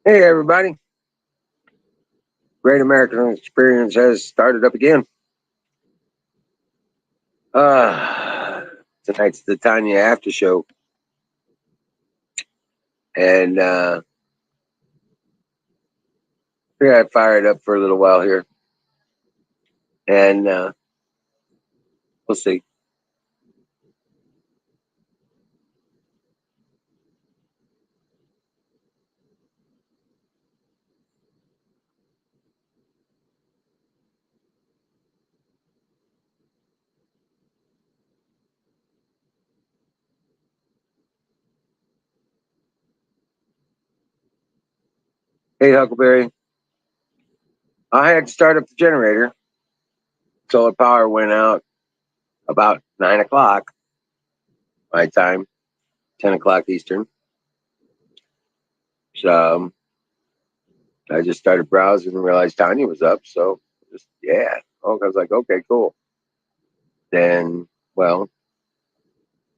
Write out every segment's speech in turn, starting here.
Hey, everybody. Great American Experience has started up again. Uh, Tonight's the Tanya after show. And we got fired up for a little while here. And we'll see. Hey, Huckleberry. I had to start up the generator. Solar power went out about 9 o'clock my time, 10 o'clock Eastern. So I just started browsing and realized Tanya was up. So just, yeah. Oh, I was like, okay, cool. Then, well,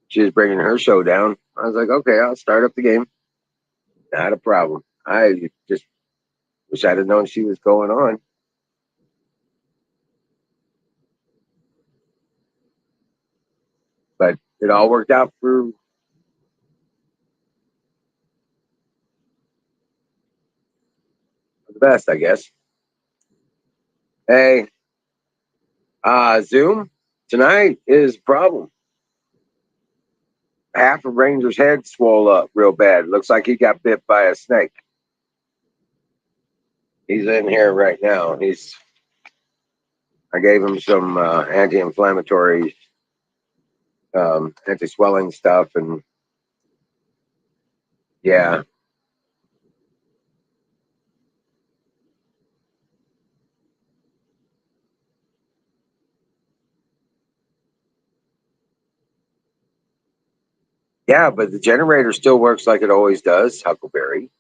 she was bringing her show down. I was like, okay, I'll start up the game. Not a problem. I just wish I'd have known she was going on, but it all worked out for the best, I guess. Hey, Zoom tonight is a problem. Half of Ranger's head swole up real bad. Looks like he got bit by a snake. He's in here right now. I gave him some anti-inflammatory, anti-swelling stuff, and yeah, yeah. But the generator still works like it always does. Huckleberry.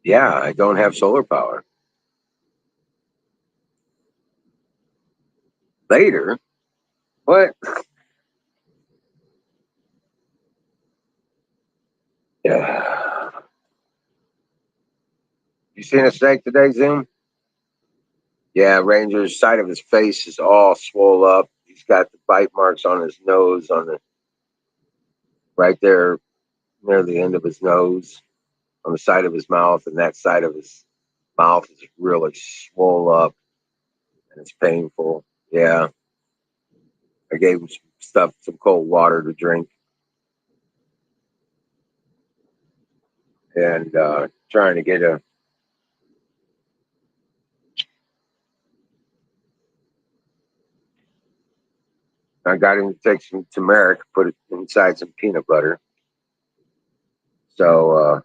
Yeah, I don't have solar power. Later, what? Yeah. You seen a snake today, Zoom? Yeah, Ranger's side of his face is all swole up. He's got the bite marks on his nose, on the right there near the end of his nose, on the side of his mouth, and that side of his mouth is really swole up and it's painful. Yeah, I gave him some stuff, some cold water to drink, and trying to get a. I got him to take some turmeric, put it inside some peanut butter. So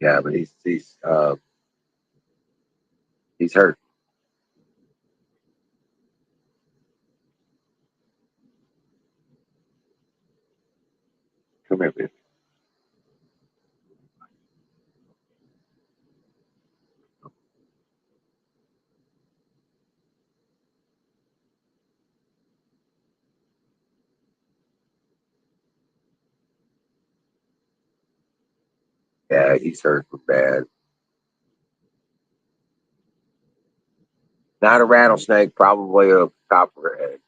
yeah, but he's hurt. Come here, baby. Yeah, he's hurt bad. Not a rattlesnake, probably a copperhead.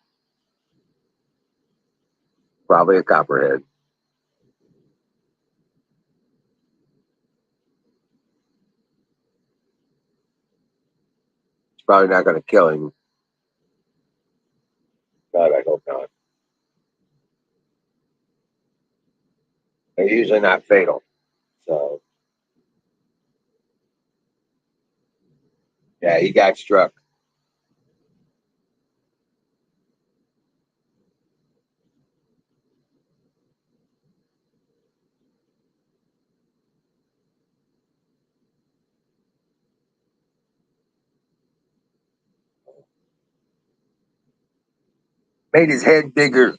Probably a copperhead. It's probably not going to kill him. God, I hope not. They're usually not fatal. So, yeah, he got struck. Made his head bigger.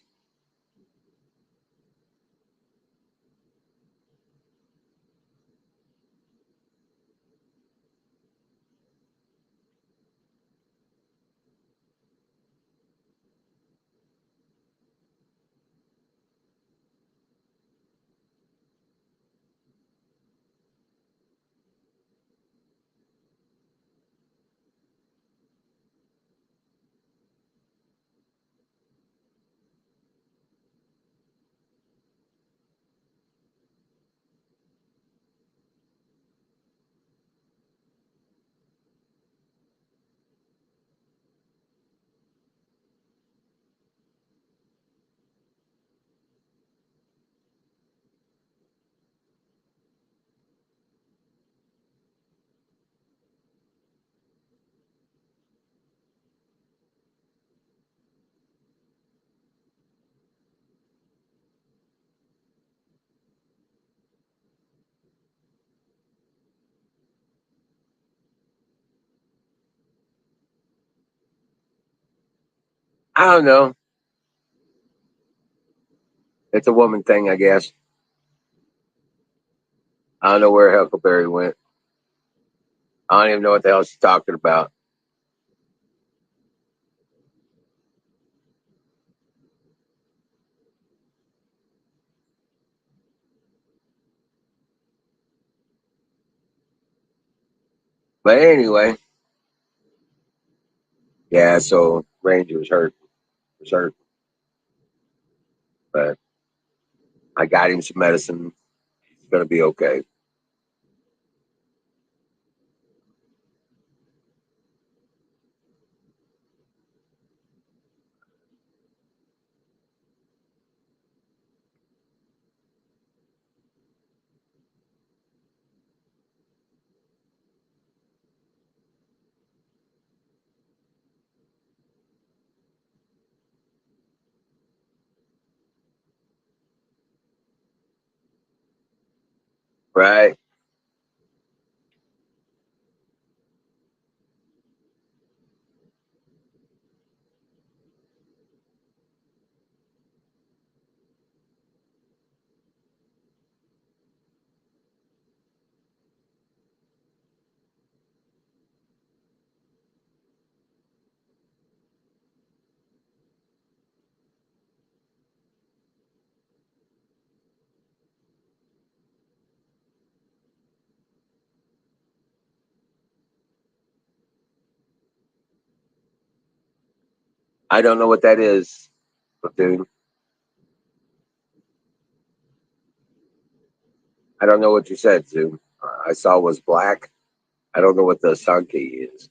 I don't know. It's a woman thing, I guess. I don't know where Huckleberry went. I don't even know what the hell she's talking about. But anyway, yeah, so Ranger was hurt, but I got him some medicine. He's gonna be okay. Right? I don't know what that is, dude. I don't know what you said, Zoom. I saw was black. I don't know what the Sankey is.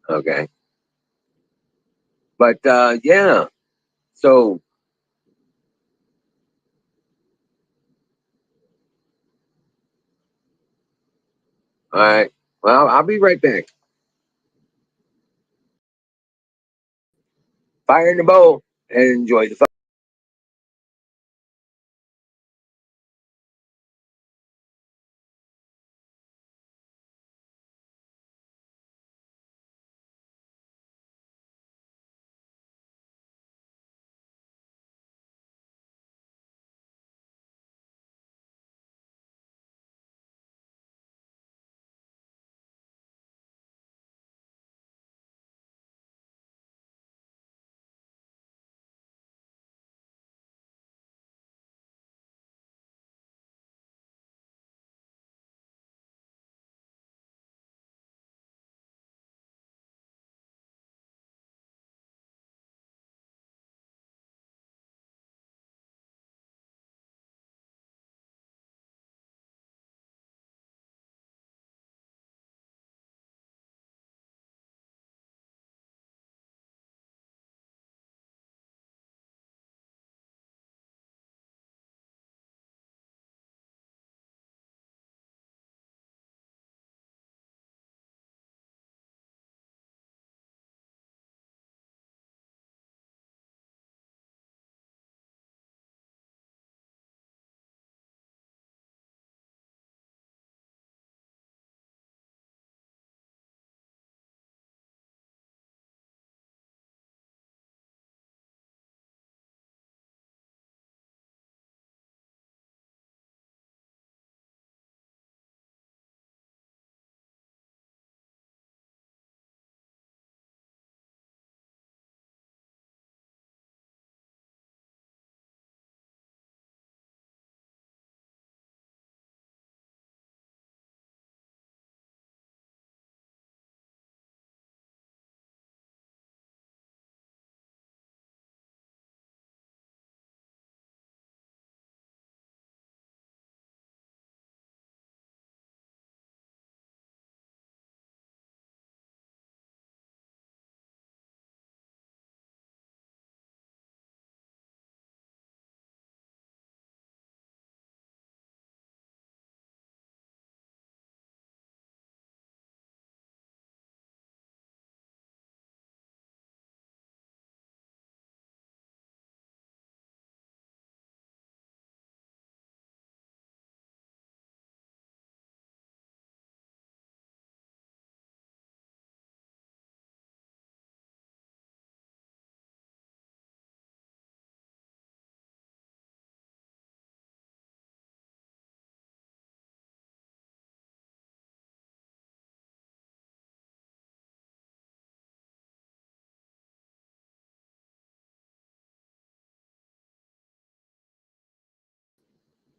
Okay, but yeah. So All right. Well, I'll be right back. Fire in the bowl and enjoy the fun.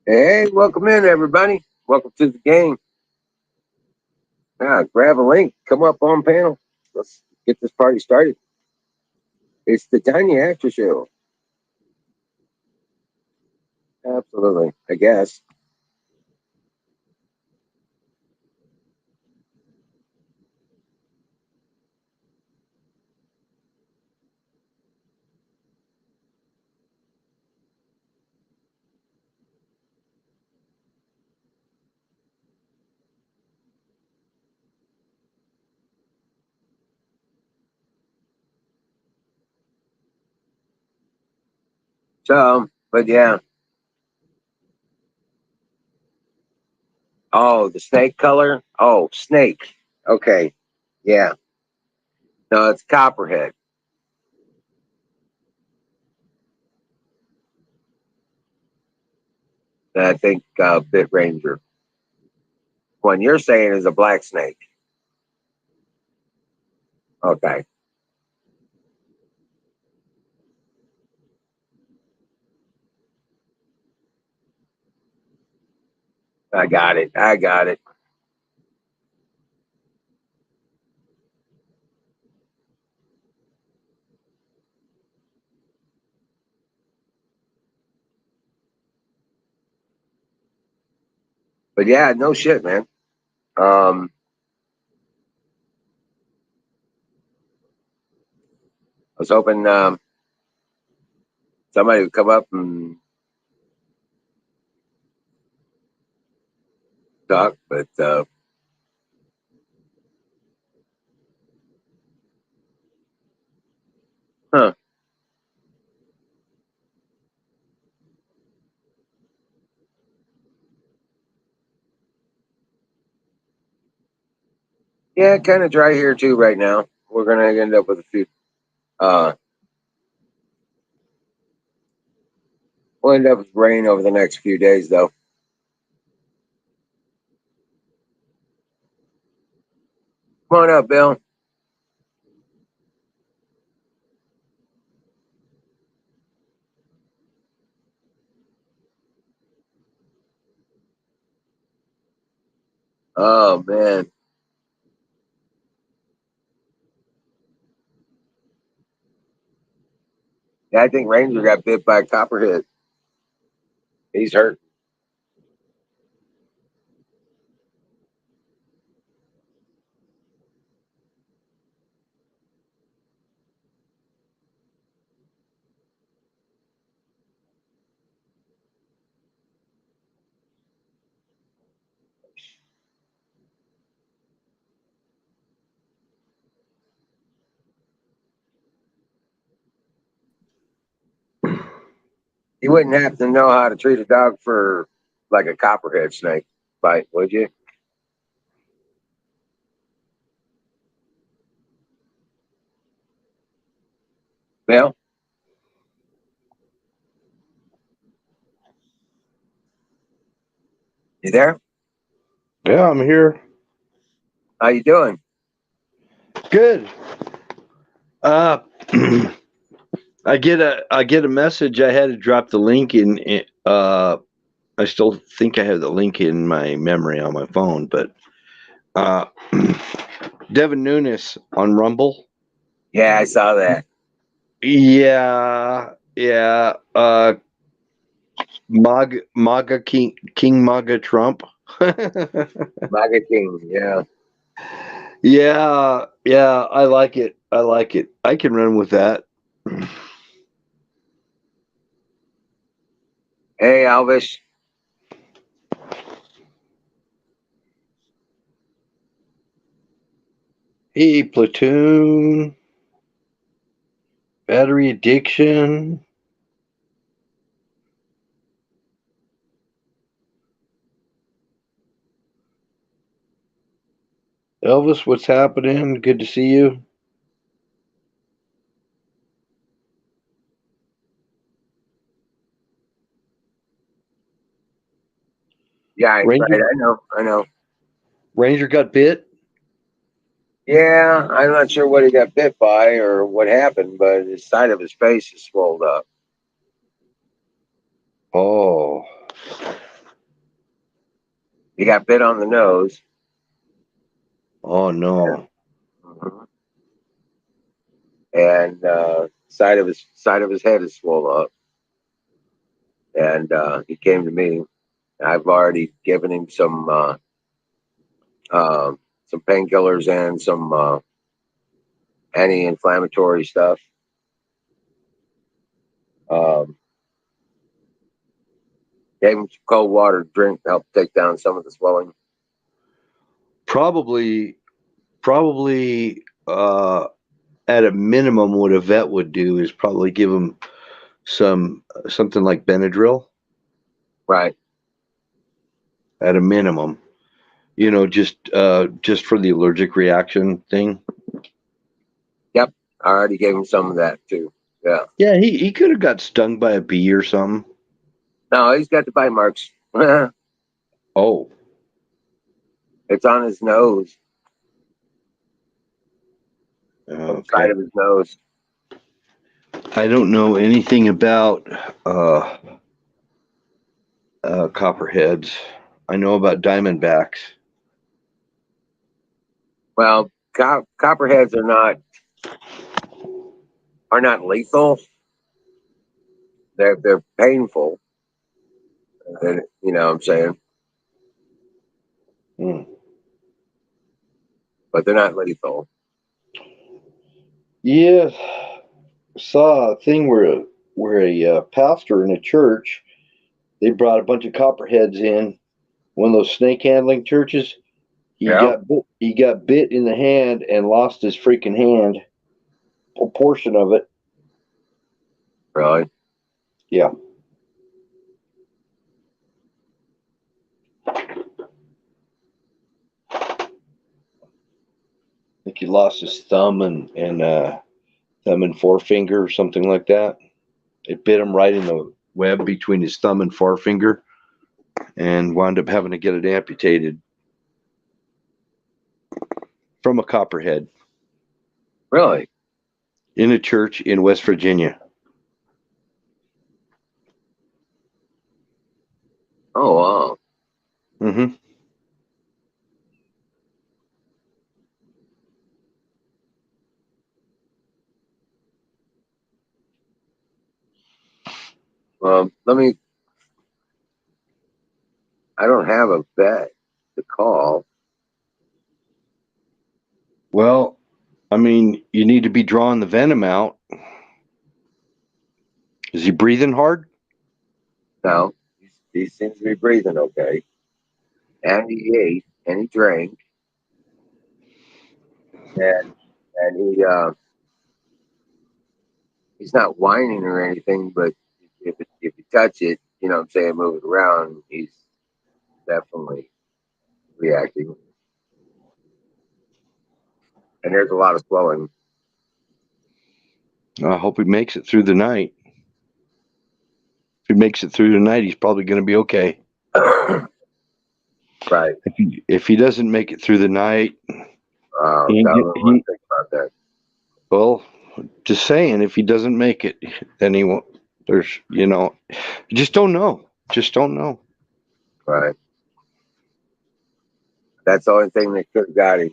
Hey, welcome in, everybody. Welcome to the game. Grab a link. Come up on panel. Let's get this party started. It's the Tiny After Show. Absolutely, I guess. So, but yeah. Oh, the snake color. Oh, snake. Okay. Yeah. No, it's copperhead. I think Bit Ranger. One you're saying is a black snake. Okay. I got it. I got it. But yeah, no shit, man. Um, I was hoping somebody would come up and talk, but Huh. Yeah, kind of dry here too right now. We're gonna end up with a few. Uh, we'll end up with rain over the next few days, though. Come on up, Bill. Oh man, yeah, I think Ranger got bit by a copperhead. He's hurt. You wouldn't have to know how to treat a dog for like a copperhead snake bite, would you? Bill, you there? Yeah, I'm here. How you doing? Good. Uh, I get a message. I had to drop the link in. I still think I have the link in my memory on my phone, but uh, Devin Nunes on Rumble. Yeah, I saw that. Yeah, yeah. MAGA King MAGA Trump. MAGA King. Yeah. Yeah, yeah. I like it. I like it. I can run with that. Hey, Elvis. Hey, platoon. Battery addiction. Elvis, what's happening? Good to see you. Yeah, right. Ranger I know. I know. Ranger got bit. Yeah, I'm not sure what he got bit by or what happened, but the side of his face is swelled up. Oh, He got bit on the nose. oh And, no. mhm, and side of his head is swollen up. And he came to me. I've already given him some painkillers and some anti-inflammatory stuff. Um, Gave him some cold water to drink to help take down some of the swelling. Probably, probably. At a minimum, what a vet would do is probably give him something like Benadryl. Right. At a minimum, just for the allergic reaction thing. Yep. I already gave him some of that too. Yeah. Yeah, he could have got stung by a bee or something. No, he's got the bite marks. Oh, It's on his nose, on the side okay. of his nose. I don't know anything about uh, copperheads. I know about diamondbacks. Well, copperheads are not lethal. They're painful. And, you know what I'm saying? Hmm. But they're not lethal. Yeah, saw a thing where a pastor in a church, they brought a bunch of copperheads in one of those snake handling churches. Yeah. He got bit in the hand and lost his freaking hand, a portion of it. Really? Yeah. I think he lost his thumb and thumb and forefinger or something like that. It bit him right in the web between his thumb and forefinger and wound up having to get it amputated from a copperhead Really? in a church in West Virginia. Oh, wow. Mm-hmm. Let me. I don't have a vet to call. Well, I mean, you need to be drawing the venom out. Is he breathing hard? No, he seems to be breathing okay, and he ate and he drank, and he's not whining or anything. But if you touch it, you know what I'm saying, move it around, he's definitely reacting. And there's a lot of swelling. I hope he makes it through the night. If he makes it through the night, he's probably going to be okay. Right. If he doesn't make it through the night, I he, don't want he to think about that. well, just saying, if he doesn't make it, then he won't. There's, you just don't know. Just don't know. Right. That's the only thing that could have got him.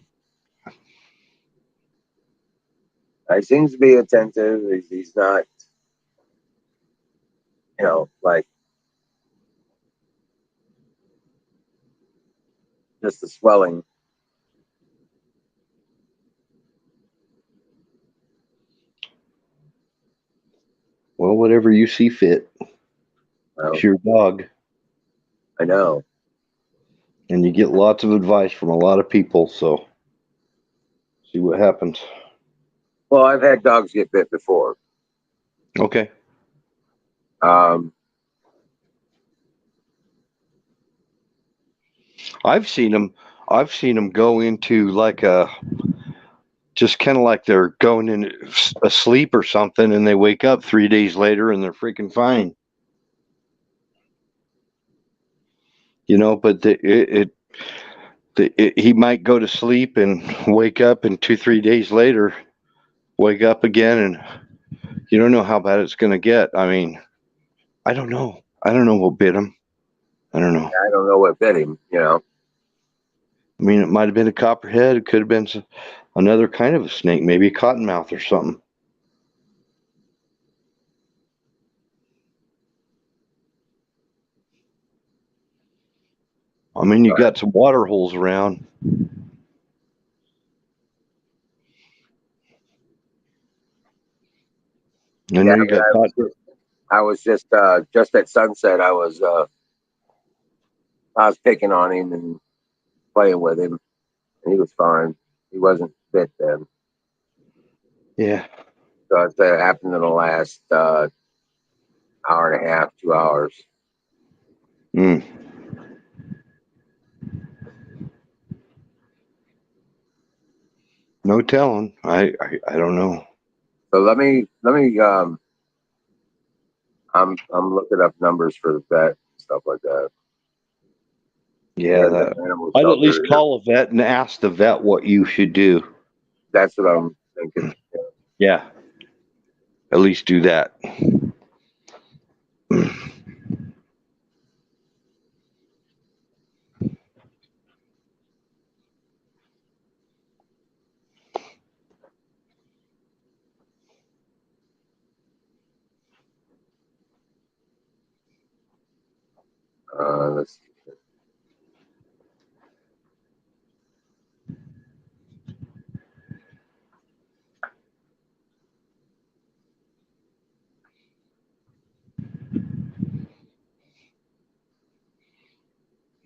He seems to be attentive. He's not, like just the swelling. Well, whatever you see fit. It's Well, your dog, I know. and you get lots of advice from a lot of people. So see what happens. Well, I've had dogs get bit before. Okay. Um, I've seen them. I've seen them go into like a just kind of like they're going in asleep or something, and they wake up 3 days later and they're freaking fine. But he might go to sleep and wake up, and 2 3 days later wake up again, and you don't know how bad it's going to get. I mean, I don't know. I don't know what bit him. I don't know. I don't know what bit him. I mean, it might have been a copperhead. It could have been another kind of a snake, maybe a cottonmouth or something. I mean, you got some water holes around. I Yeah, know you got caught. I was just at sunset. I was picking on him and playing with him, and he was fine. He wasn't bit then. Yeah. So it happened in the last hour and a half, 2 hours. Mm. No telling. I don't know. So let me I'm looking up numbers for the vet and stuff like that. Yeah, There's an animal I'd at least shelter here. call a vet and ask the vet what you should do. That's what I'm thinking. Yeah, at least do that. Let's see.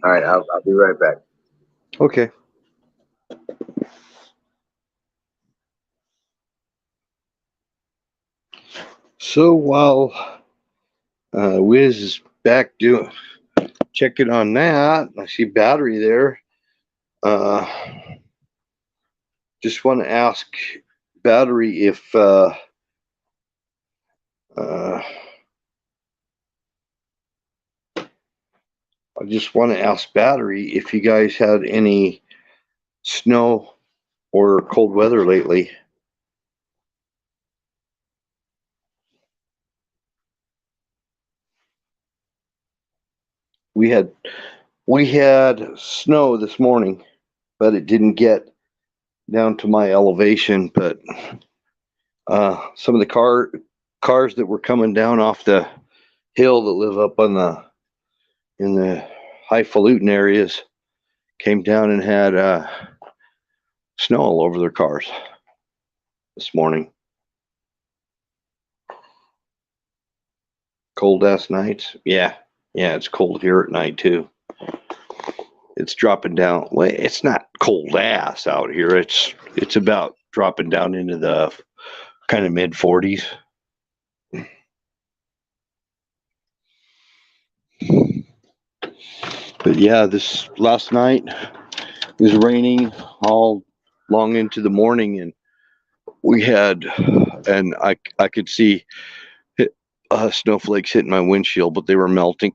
All right, I'll be right back. Okay. So while Wiz is back doing checking on that, I see battery there. Uh, just want to ask battery if uh, I just want to ask battery if you guys had any snow or cold weather lately. We had we had snow this morning, but it didn't get down to my elevation. But some of the cars that were coming down off the hill that live up on the in the highfalutin areas came down and had snow all over their cars this morning. Cold ass nights. Yeah, it's cold here at night too. It's dropping down. Well, it's not cold ass out here. It's about dropping down into the kind of mid 40s. But yeah, this last night it was raining all long into the morning, and we had, and I could see snowflakes hitting my windshield, but they were melting.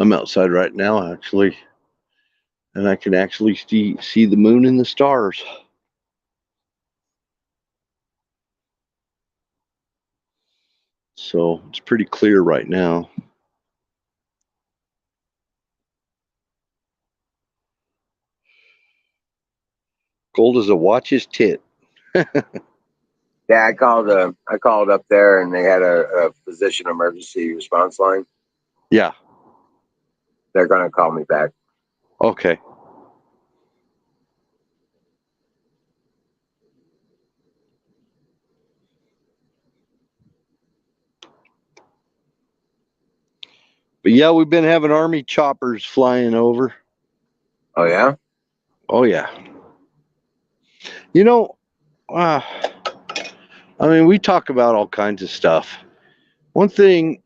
I'm outside right now, actually, and I can actually see the moon and the stars. So it's pretty clear right now. Cold as a watch's tit. Yeah, I called up there, and they had a physician emergency response line. Yeah. They're gonna call me back. Okay. But yeah, we've been having army choppers flying over. Oh yeah. Oh yeah. You know, uh, I mean, we talk about all kinds of stuff. One thing,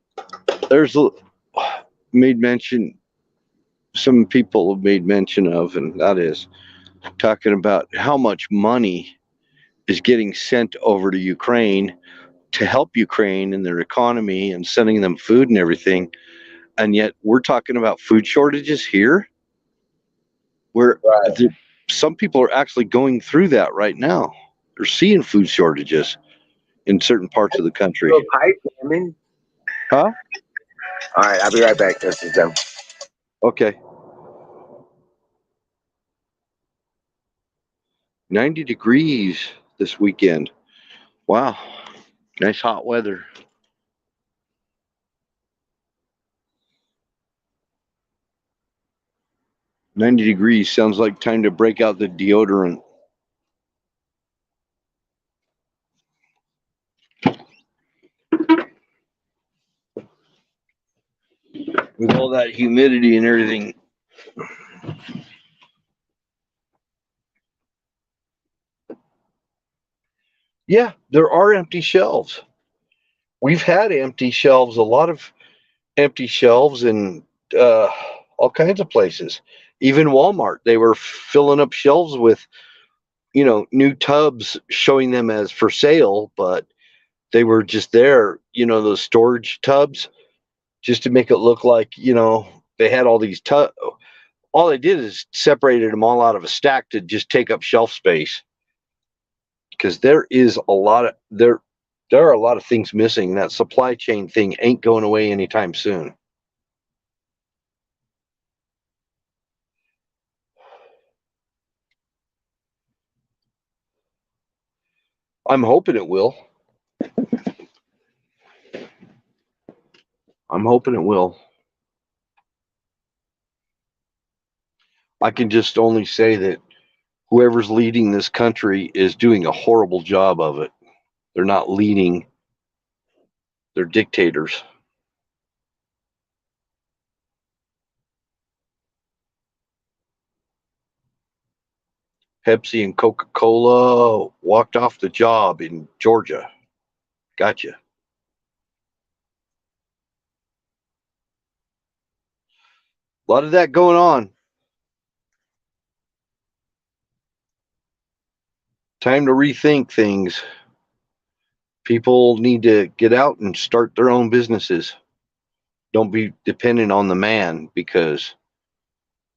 there's made mention. Some people have made mention of, and that is talking about how much money is getting sent over to Ukraine to help Ukraine in their economy and sending them food and everything. And yet we're talking about food shortages here, where Right. some people are actually going through that right now. They're seeing food shortages in certain parts of the country. Little pipe, I mean. Huh? All right, I'll be right back. This is them. Okay. 90 degrees this weekend. Wow. Nice hot weather. $90 sounds like time to break out the deodorant. With all that humidity and everything. Yeah, there are empty shelves. We've had empty shelves, a lot of empty shelves in uh, all kinds of places. Even Walmart, they were filling up shelves with, new tubs showing them as for sale, but they were just there, those storage tubs, just to make it look like, they had all these tubs. All they did is separated them all out of a stack to just take up shelf space. Because there are a lot of things missing. That supply chain thing ain't going away anytime soon. I'm hoping it will. I'm hoping it will. I can just only say that whoever's leading this country is doing a horrible job of it. They're not leading, they're dictators. Pepsi and Coca-Cola walked off the job in Georgia. Gotcha. A lot of that going on. Time to rethink things. People need to get out and start their own businesses. Don't be dependent on the man, because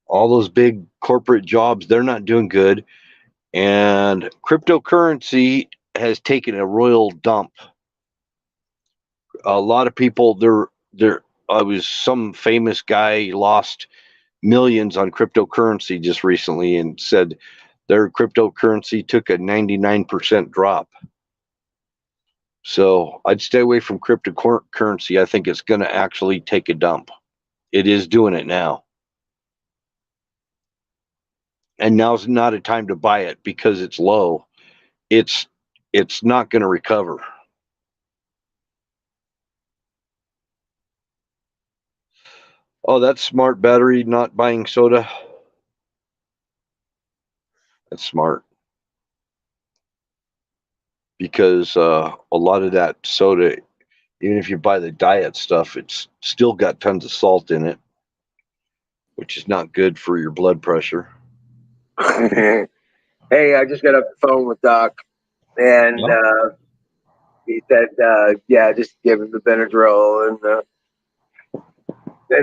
all those big corporate jobs, they're not doing good. And cryptocurrency has taken a royal dump. A lot of people, there I was some famous guy lost millions on cryptocurrency just recently and said their cryptocurrency took a 99% drop. So I'd stay away from cryptocurrency. I think it's going to actually take a dump. It is doing it now. And now's not a time to buy it because it's low. It's it's not going to recover. Oh, that's smart battery not buying soda. That's smart, because a lot of that soda, even if you buy the diet stuff, it's still got tons of salt in it, which is not good for your blood pressure. Hey, I just got off the phone with Doc, and Yeah. he said, yeah, just give him the Benadryl and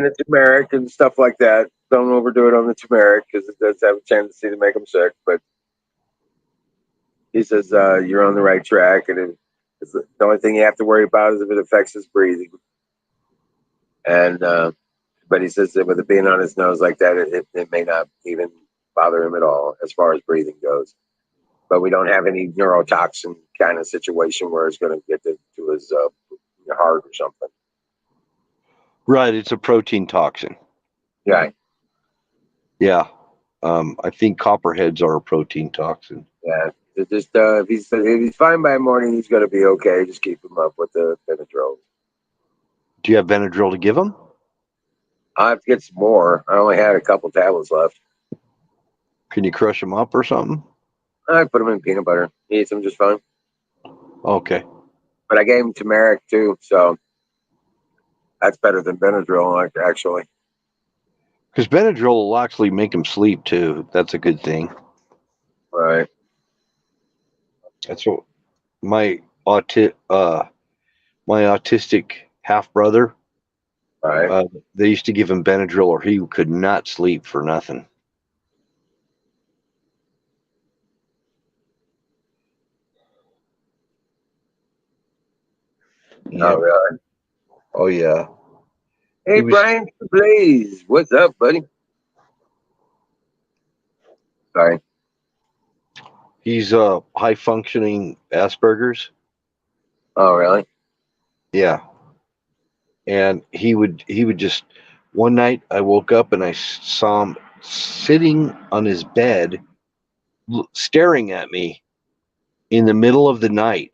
the turmeric and stuff like that. Don't overdo it on the turmeric because it does have a tendency to make him sick. But he says you're on the right track, and it's the only thing you have to worry about is if it affects his breathing. And but he says that with it being on his nose like that, it may not even bother him at all as far as breathing goes. But we don't have any neurotoxin kind of situation where it's going to get to his heart or something. Right, it's a protein toxin. Yeah, Yeah. I think copperheads are a protein toxin. yeah. Just if he's fine by morning, he's going to be okay. Just keep him up with the Benadryl. Do you have Benadryl to give them? I have to get some more. I only had a couple tablets left. Can you crush them up or something? I put them in peanut butter. He eats them just fine. Okay. But I gave him turmeric too, so that's better than Benadryl actually. Because Benadryl will actually make them sleep too. That's a good thing. Right, That's what my my autistic half brother. right. They used to give him Benadryl, or he could not sleep for nothing. Oh, Yep. really? Oh yeah. Hey, He was. Brian Blaze, what's up, buddy? Sorry. He's high functioning Asperger's. Oh, really? Yeah. And he would just, one night I woke up and I saw him sitting on his bed, staring at me in the middle of the night,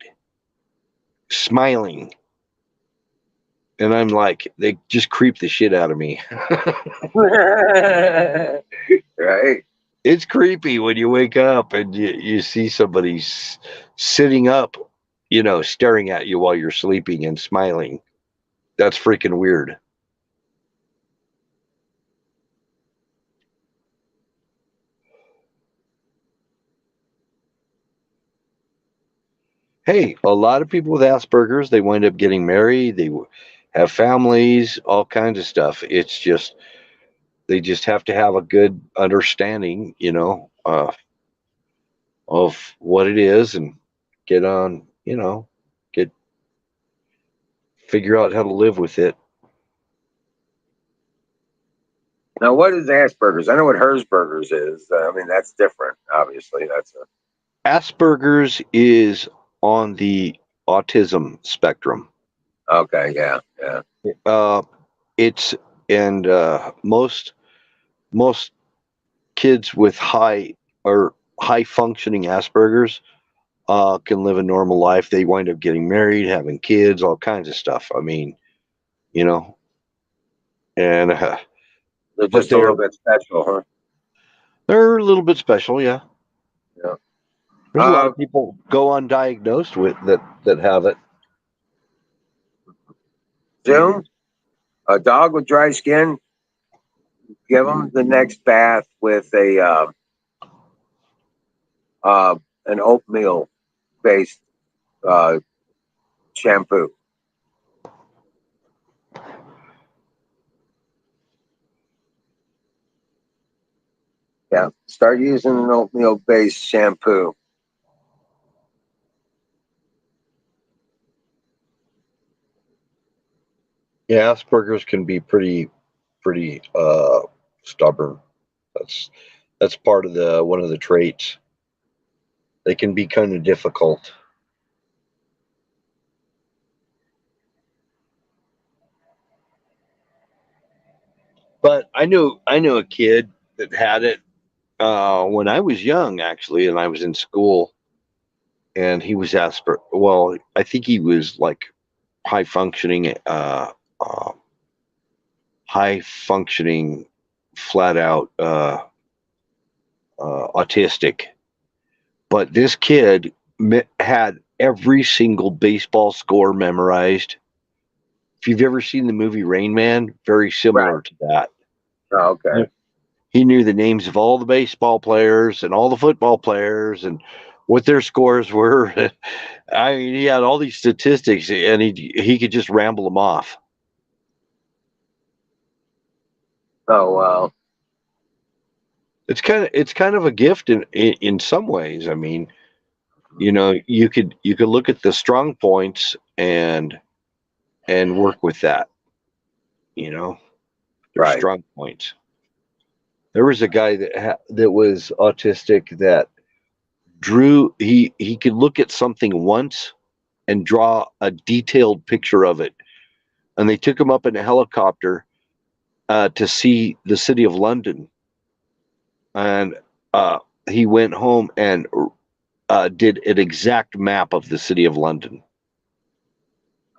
smiling. And I'm like, they just creep the shit out of me. Right. It's creepy when you wake up and you see somebody sitting up, staring at you while you're sleeping and smiling. That's freaking weird. Hey, a lot of people with Asperger's, they wind up getting married, they have families, all kinds of stuff. It's just, they just have to have a good understanding, of what it is, and get on, get figure out how to live with it. Now, what is Asperger's? I know what Herzberger's is. I mean, that's different. Obviously, that's a Asperger's is on the autism spectrum. okay. Yeah, yeah. Uh, it's and most kids with high functioning Asperger's can live a normal life. They wind up getting married, having kids, all kinds of stuff. I mean, you know, and They're but just a little bit special, huh? they're a little bit special, yeah. Yeah. There's a lot of people go undiagnosed with that have it. Zoom, a dog with dry skin, give them the next bath with an oatmeal based uh, shampoo. Yeah, start using an oatmeal based shampoo. Yeah, Asperger's can be pretty stubborn. That's that's part of the one of the traits. They can be kind of difficult. But I knew a kid that had it when I was young, actually, and I was in school, and he was Asper. Well, I think he was like high functioning, uh, high functioning, flat out autistic. But this kid had every single baseball score memorized. If you've ever seen the movie Rain Man, very Right. similar to that. Oh, okay. He knew the names of all the baseball players and all the football players and what their scores were. I mean, he had all these statistics, and he could just ramble them off. Oh, well. It's kind of a gift in some ways. I mean, you could look at the strong points and work with that. You know, their Right. strong points. There was a guy that was autistic that drew. He could look at something once and draw a detailed picture of it. And they took him up in a helicopter to see the city of London, and uh, he went home and did an exact map of the city of London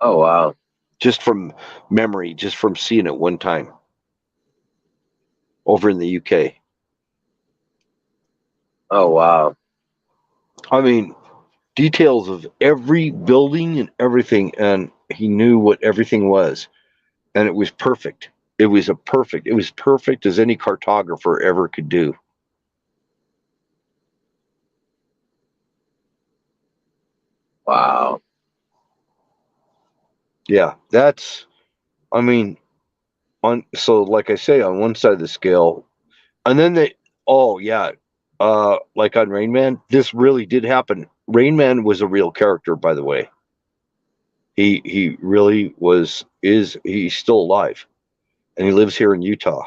Oh, wow. just from memory, just from seeing it one time over in the UK. Oh, wow. I mean, details of every building and everything, and he knew what everything was, and it was perfect. It was perfect as any cartographer ever could do. Wow. Yeah, that's. I mean, on so like I say, on one side of the scale, and then they. Oh yeah, like on Rain Man, this really did happen. Rain Man was a real character, by the way. He really was. He's still alive, and he lives here in Utah.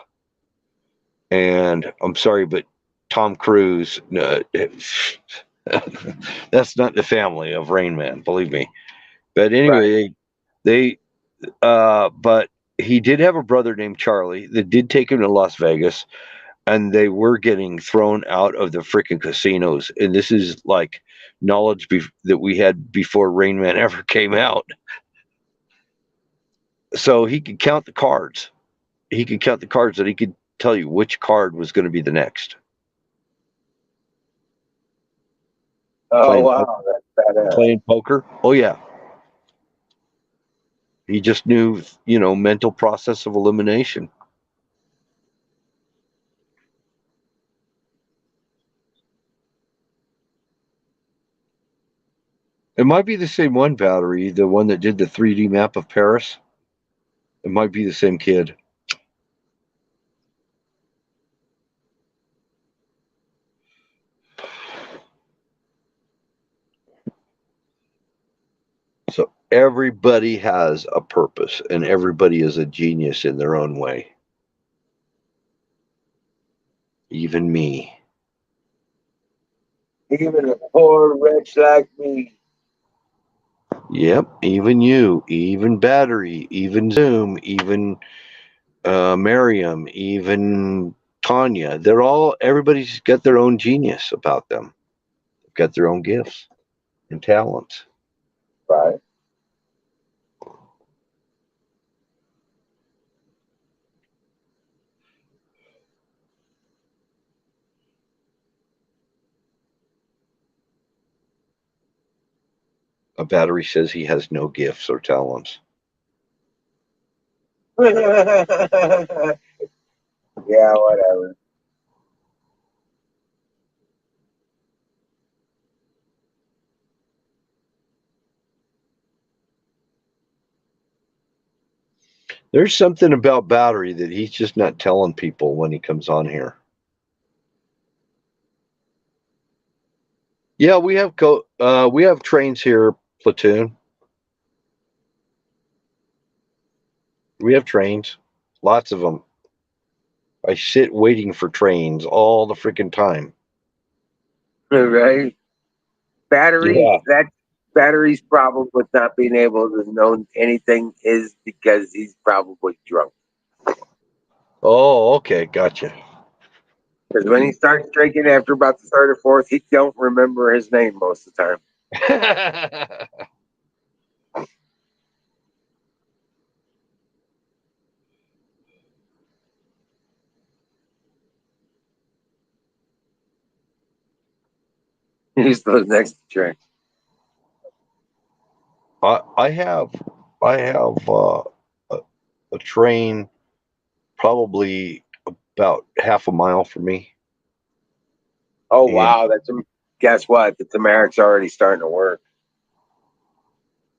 And I'm sorry, but Tom Cruise, no, that's not the family of Rain Man, believe me. But Right. anyway, they but he did have a brother named Charlie that did take him to Las Vegas, and they were getting thrown out of the freaking casinos. And this is like knowledge that we had before Rain Man ever came out. So he could count the cards. He could count the cards, and he could tell you which card was going to be the next. Oh, Playing wow. That's badass. playing poker. Oh yeah, he just knew, mental process of elimination. It might be the same one, Valerie, the one that did the 3D map of Paris. It might be the same kid. So everybody has a purpose, and everybody is a genius in their own way. Even me. Even a poor wretch like me. Yep, even you, even Battery, even Zoom, even Miriam, even Tanya. Everybody's got their own genius about them. They've got their own gifts and talents. Right. A battery says he has no gifts or talents. Yeah, whatever. There's something about battery that he's just not telling people when he comes on here. Yeah, we have trains here, platoon. We have trains, lots of them. I sit waiting for trains all the freaking time. Right? Battery, Yeah. that battery's problem with not being able to know anything is because he's probably drunk. Oh, okay, gotcha. Because when he starts drinking after about the third or fourth, he don't remember his name most of the time. He's the next train. I have a, a train probably about half a mile from me. Oh And wow, guess what? The Tamaric's already starting to work.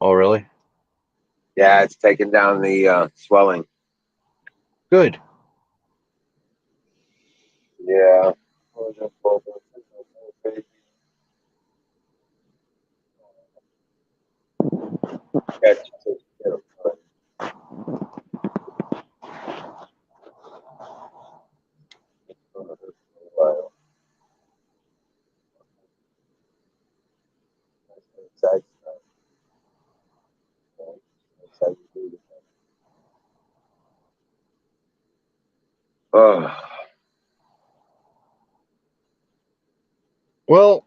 oh, really? Yeah, it's taking down the swelling. Good. Yeah. Oh, Well,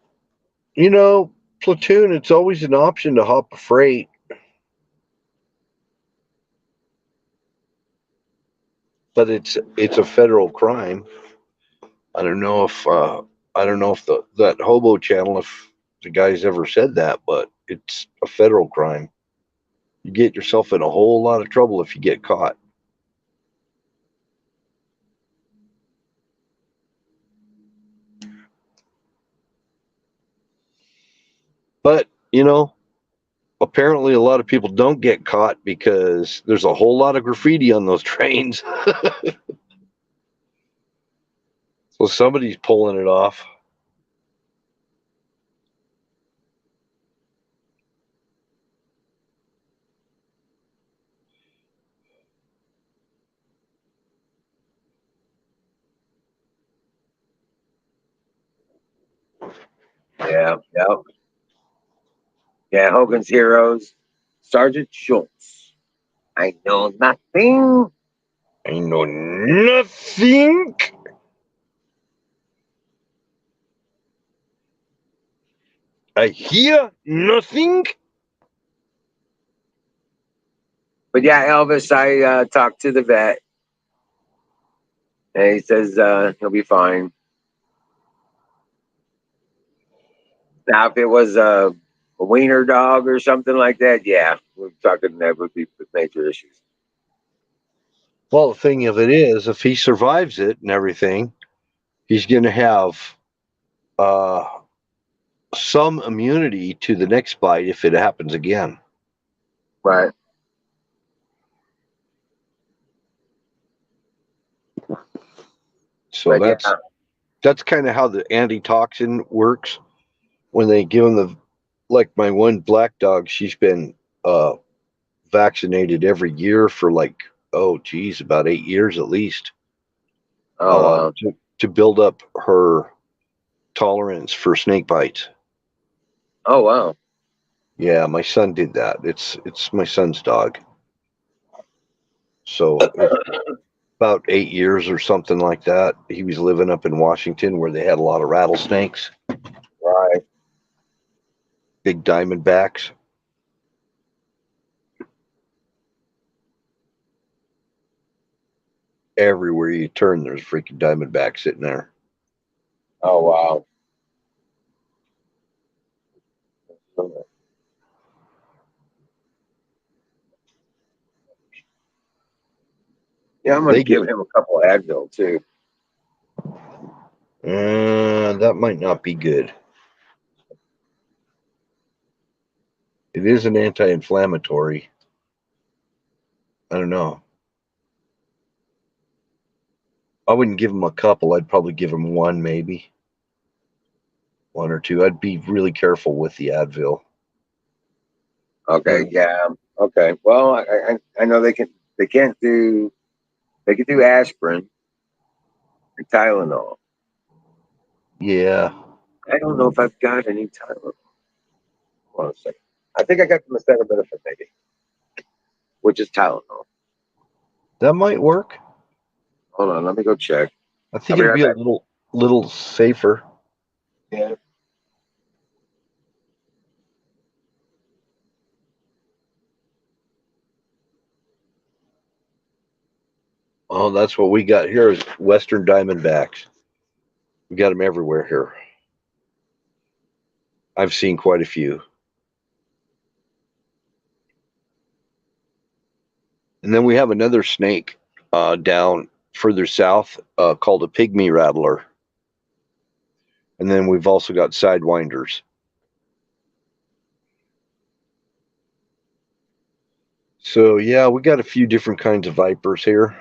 platoon. It's always an option to hop a freight, but it's a federal crime. I don't know if that hobo channel, if the guy's ever said that, but it's a federal crime. You get yourself in a whole lot of trouble if you get caught. But apparently a lot of people don't get caught because there's a whole lot of graffiti on those trains. So somebody's pulling it off. yeah, yeah. Yeah, Hogan's Heroes. Sergeant Schultz. I know nothing. I know nothing. I hear nothing. But yeah, Elvis, I talked to the vet, and he says he'll be fine. Now, if it was a wiener dog or something like that, yeah, we're talking that would be major issues. Well, the thing of it is, if he survives it and everything, he's going to have uh, some immunity to the next bite if it happens again. Right. So But yeah, that's kind of how the antitoxin works. When they give him like my one black dog, she's been uh, vaccinated every year for like, oh geez, about 8 years at least, oh wow. to build up her tolerance for snake bites. Oh wow. Yeah, my son did that. It's my son's dog. So about 8 years or something like that. He was living up in Washington where they had a lot of rattlesnakes, Right. big diamondbacks. Everywhere you turn, there's freaking diamondbacks sitting there. Oh wow. Yeah, I'm gonna They give get him a couple Advil too. that might not be good. It is an anti-inflammatory. I don't know. I wouldn't give him a couple. I'd probably give him one, maybe one or two. I'd be really careful with the Advil. Okay, And yeah. Okay. Well, I know they can't do they can do aspirin and Tylenol. yeah, I don't know if I've got any Tylenol. Hold on a second. I think I got the acetaminophen maybe, which is Tylenol. that might work. Hold on, let me go check. I I'll think be it'd right be a back. little safer. Yeah. Oh, that's what we got here is Western Diamondbacks. We got them everywhere here. I've seen quite a few. And then we have another snake down further south called a pygmy rattler. And then we've also got sidewinders. So yeah, we got a few different kinds of vipers here.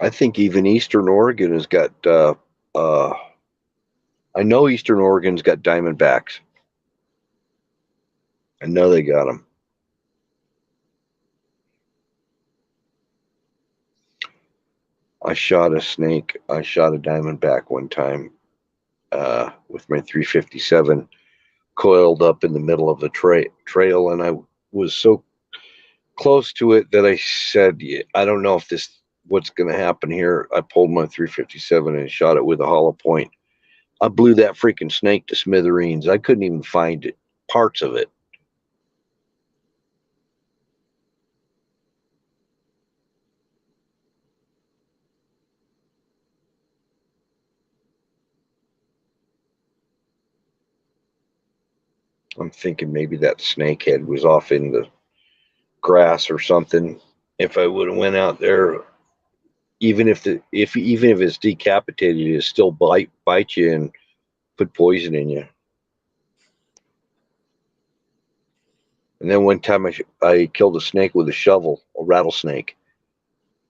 I think even Eastern Oregon has got. Uh, I know Eastern Oregon's got diamondbacks. I know they got them. I shot a snake. I shot a diamondback one time with my 357, coiled up in the middle of the trail, and I was so close to it that I said, yeah, I don't know if this what's going to happen here. I pulled my 357 and shot it with a hollow point. I blew that freaking snake to smithereens. I couldn't even find it, parts of it. I'm thinking maybe that snake head was off in the grass or something. If I would have went out there, even if it's decapitated, it still bite you and put poison in you. And then one time I killed a snake with a shovel, a rattlesnake,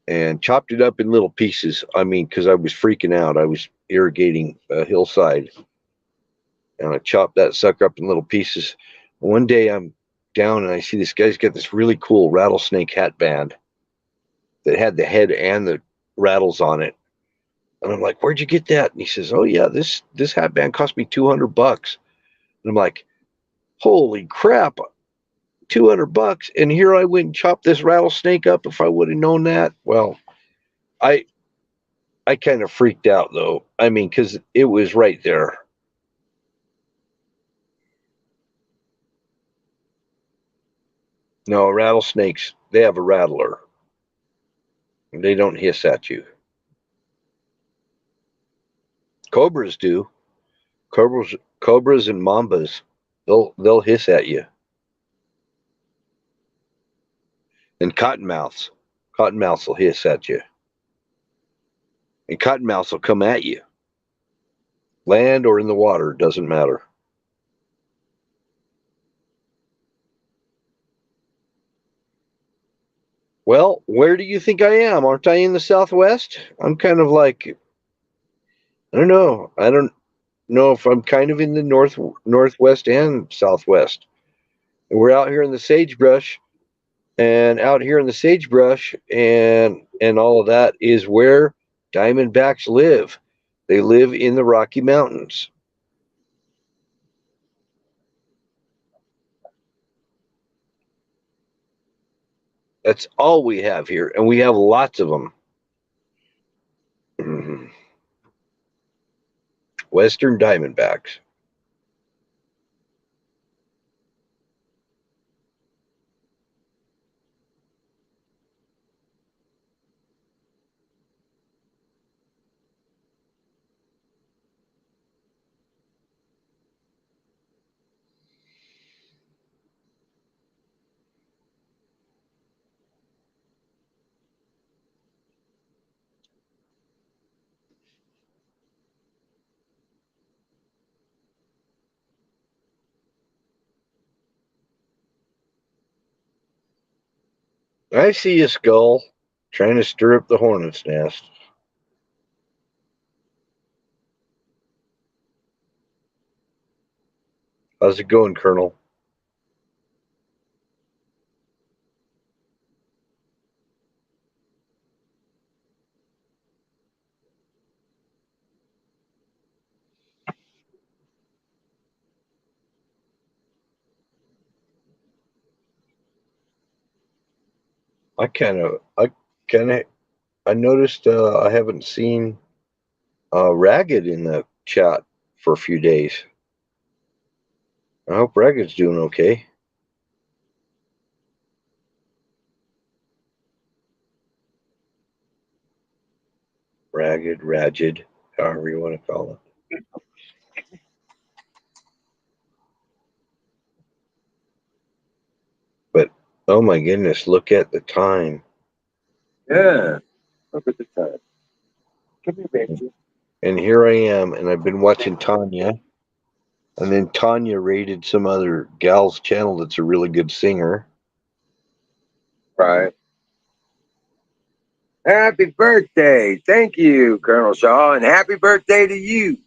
and chopped it up in little pieces. I mean, because I was freaking out. I was irrigating a hillside, and I chopped that sucker up in little pieces. One day I'm down and I see this guy's got this really cool rattlesnake hat band that had the head and the rattles on it. And I'm like, "Where'd you get that?" And he says, "Oh yeah, this hat band cost me $200." And I'm like, "Holy crap, $200!" And here I went and chopped this rattlesnake up. If I would have known that, well, I I kind of freaked out though. I mean, because it was right there. No, rattlesnakes, they have a rattler. They don't hiss at you. Cobras do. Cobras and mambas, they'll hiss at you. And cottonmouths will hiss at you. And cottonmouths will come at you. Land or in the water, doesn't matter. Well, where do you think I am? Aren't I in the Southwest? I'm kind of like, I don't know. I don't know if I'm kind of in the northwest and southwest. We're out here in the sagebrush, and out here in the sagebrush and all of that is where diamondbacks live. They live in the Rocky Mountains. That's all we have here, and we have lots of them. Western diamondbacks. I see a skull trying to stir up the hornet's nest. How's it going, Colonel? I I noticed I haven't seen Ragged in the chat for a few days. I hope Ragged's doing okay. Ragged, however you want to call it. But oh my goodness, look at the time. Yeah. Look at the time. Come here, baby. And here I am, and I've been watching Tanya. And then Tanya raided some other gal's channel that's a really good singer. Right. Happy birthday. Thank you, Colonel Shaw, and happy birthday to you,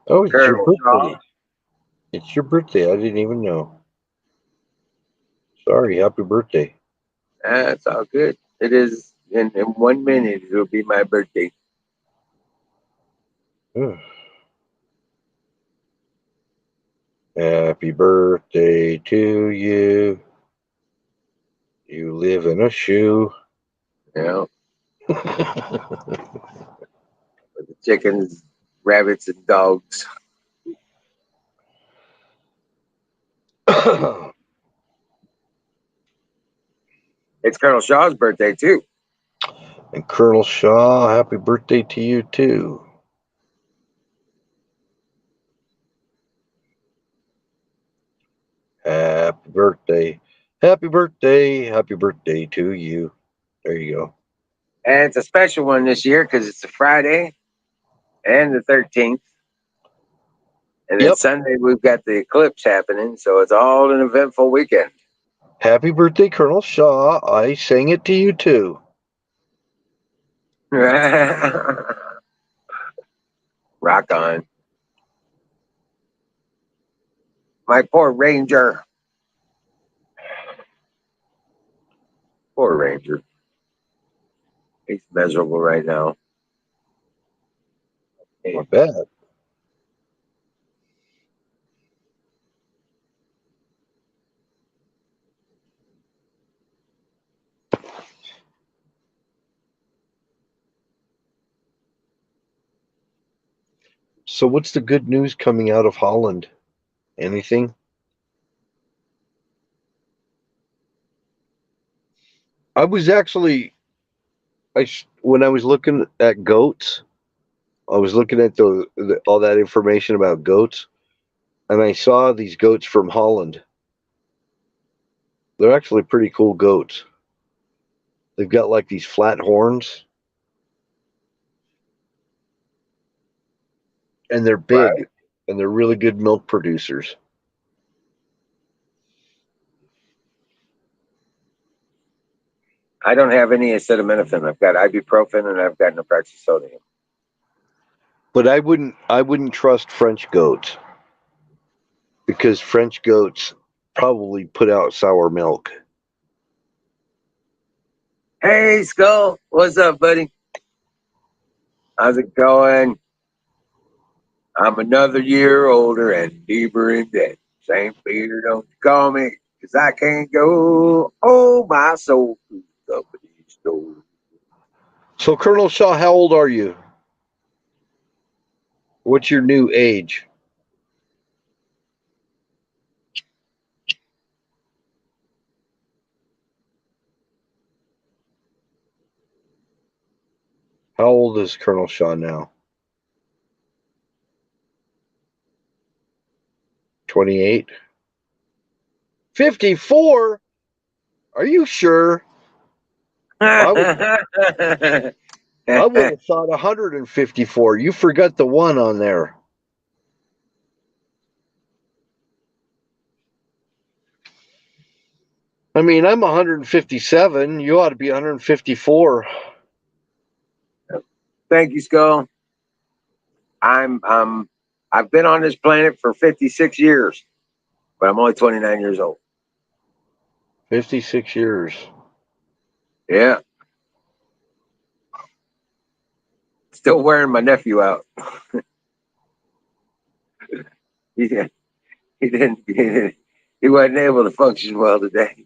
Oh, it's your Colonel Shaw. birthday. It's your birthday. I didn't even know. Sorry, happy birthday. That's all good. It is in 1 minute. It'll be my birthday. Happy birthday to you. You live in a shoe. You know, with the chickens, rabbits, and dogs. It's Colonel Shaw's birthday too. And Colonel Shaw, happy birthday to you too. Happy birthday. Happy birthday. Happy birthday to you. There you go. And it's a special one this year because it's a Friday and the 13th. And then Yep. Sunday, we've got the eclipse happening. So it's all an eventful weekend. Happy birthday, Colonel Shaw. I sang it to you too. Rock on. My poor Ranger. Poor Ranger. He's miserable right now. I bet. So, what's the good news coming out of Holland? Anything? I was actually, when I was looking at goats, I was looking at all that information about goats, and I saw these goats from Holland. They're actually pretty cool goats. They've got like these flat horns, and they're Right. big, and they're really good milk producers. I don't have any acetaminophen. I've got ibuprofen and I've got naproxen. But I wouldn't trust French goats because French goats probably put out sour milk. Hey, Skull. What's up, buddy? How's it going? I'm another year older and deeper in debt. St. Peter, don't you call me, 'cause I can't go. Oh, my soul to the company store. So, Colonel Shaw, how old are you? What's your new age? How old is Colonel Shaw now? 28? 54? Are you sure? I would I would have thought 154. You forgot the one on there. I mean, I'm 157. You ought to be 154. Thank you, Skull. I've been on this planet for 56 years, but I'm only 29 years old. 56 years. Yeah. Still wearing my nephew out. Yeah. He wasn't able to function well today.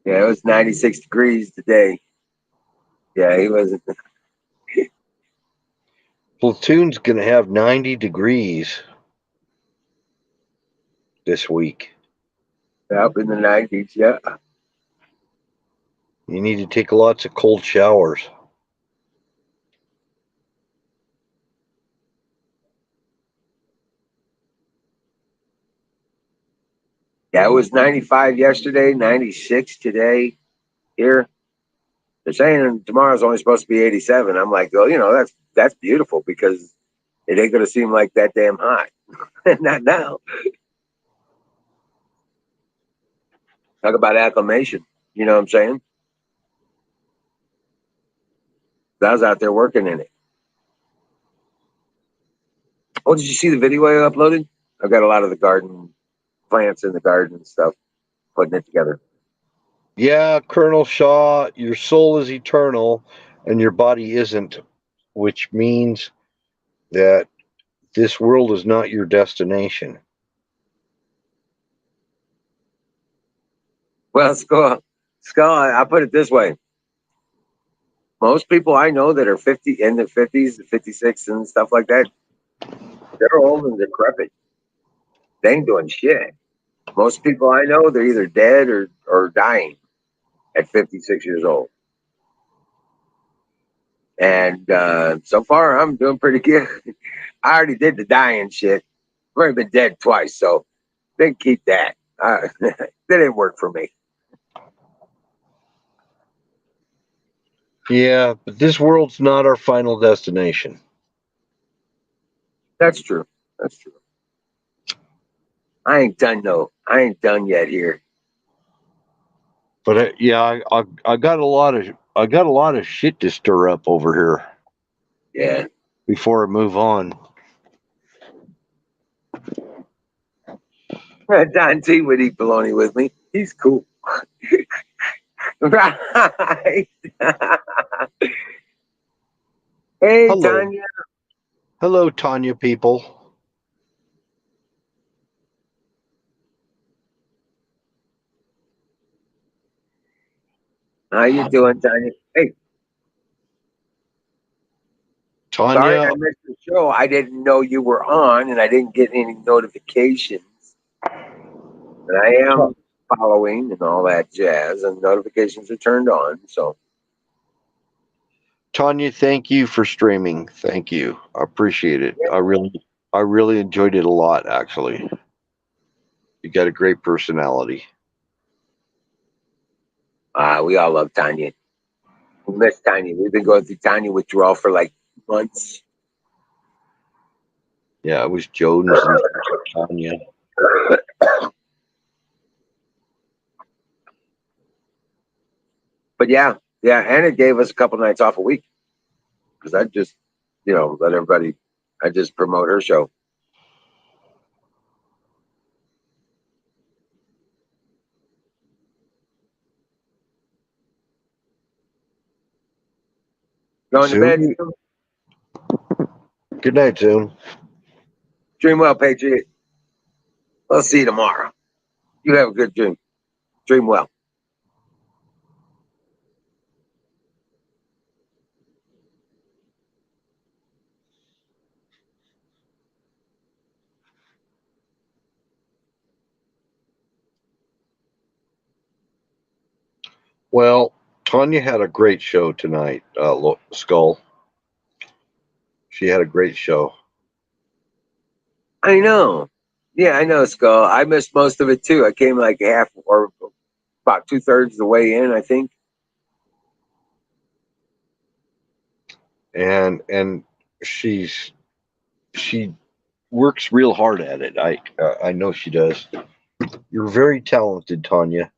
Yeah, it was 96 degrees today. Yeah, he wasn't Platoon's going to have 90 degrees this week. up in the 90s. Yeah. You need to take lots of cold showers. Yeah, it was 95 yesterday, 96 today here. They're saying tomorrow's only supposed to be 87. I'm like, well, that's beautiful because it ain't gonna seem like that damn hot. Not now. Talk about acclimation. You know what I'm saying? I was out there working in it. Oh, did you see the video I uploaded? I've got a lot of the garden plants in the garden and stuff, putting it together. Yeah, Colonel Shaw, your soul is eternal and your body isn't, which means that this world is not your destination. Well, Skull, I put it this way. Most people I know that are 50 in the 50s, 56 and stuff like that, they're old and decrepit. They ain't doing shit. Most people I know, they're either dead or dying at 56 years old. And so far, I'm doing pretty good. I already did the dying shit. I've already been dead twice, so they can keep that. That didn't work for me. Yeah, but this world's not our final destination. That's true. That's true. I ain't done though. I ain't done yet here. But yeah, I got a lot of shit to stir up over here Yeah. before I move on. Don T would eat bologna with me. He's cool. Right. Hey, Hello, Tanya. hello, Tanya people. How you doing, Tanya? Hey, sorry Tanya, I missed the show. I didn't know you were on, and I didn't get any notifications. But I am following and all that jazz, and notifications are turned on. So Tanya, thank you for streaming. Thank you. I appreciate it. I really enjoyed it a lot. Actually, you got a great personality. we all love Tanya. We miss Tanya. We've been going through Tanya withdrawal for like months. Yeah, it was Jones and Tanya. But yeah, and it gave us a couple nights off a week because I just, let everybody. I just promote her show. Going to bed. Zoom. Good night, Zoom. Dream well, Patriot. We'll see you tomorrow. You have a good dream. Dream well. Well, Tanya had a great show tonight. Skull. She had a great show. I know. Yeah, I know, Skull. I missed most of it too. I came like half or about 2/3 of the way in, I think. And she works real hard at it. I know she does. You're very talented, Tanya.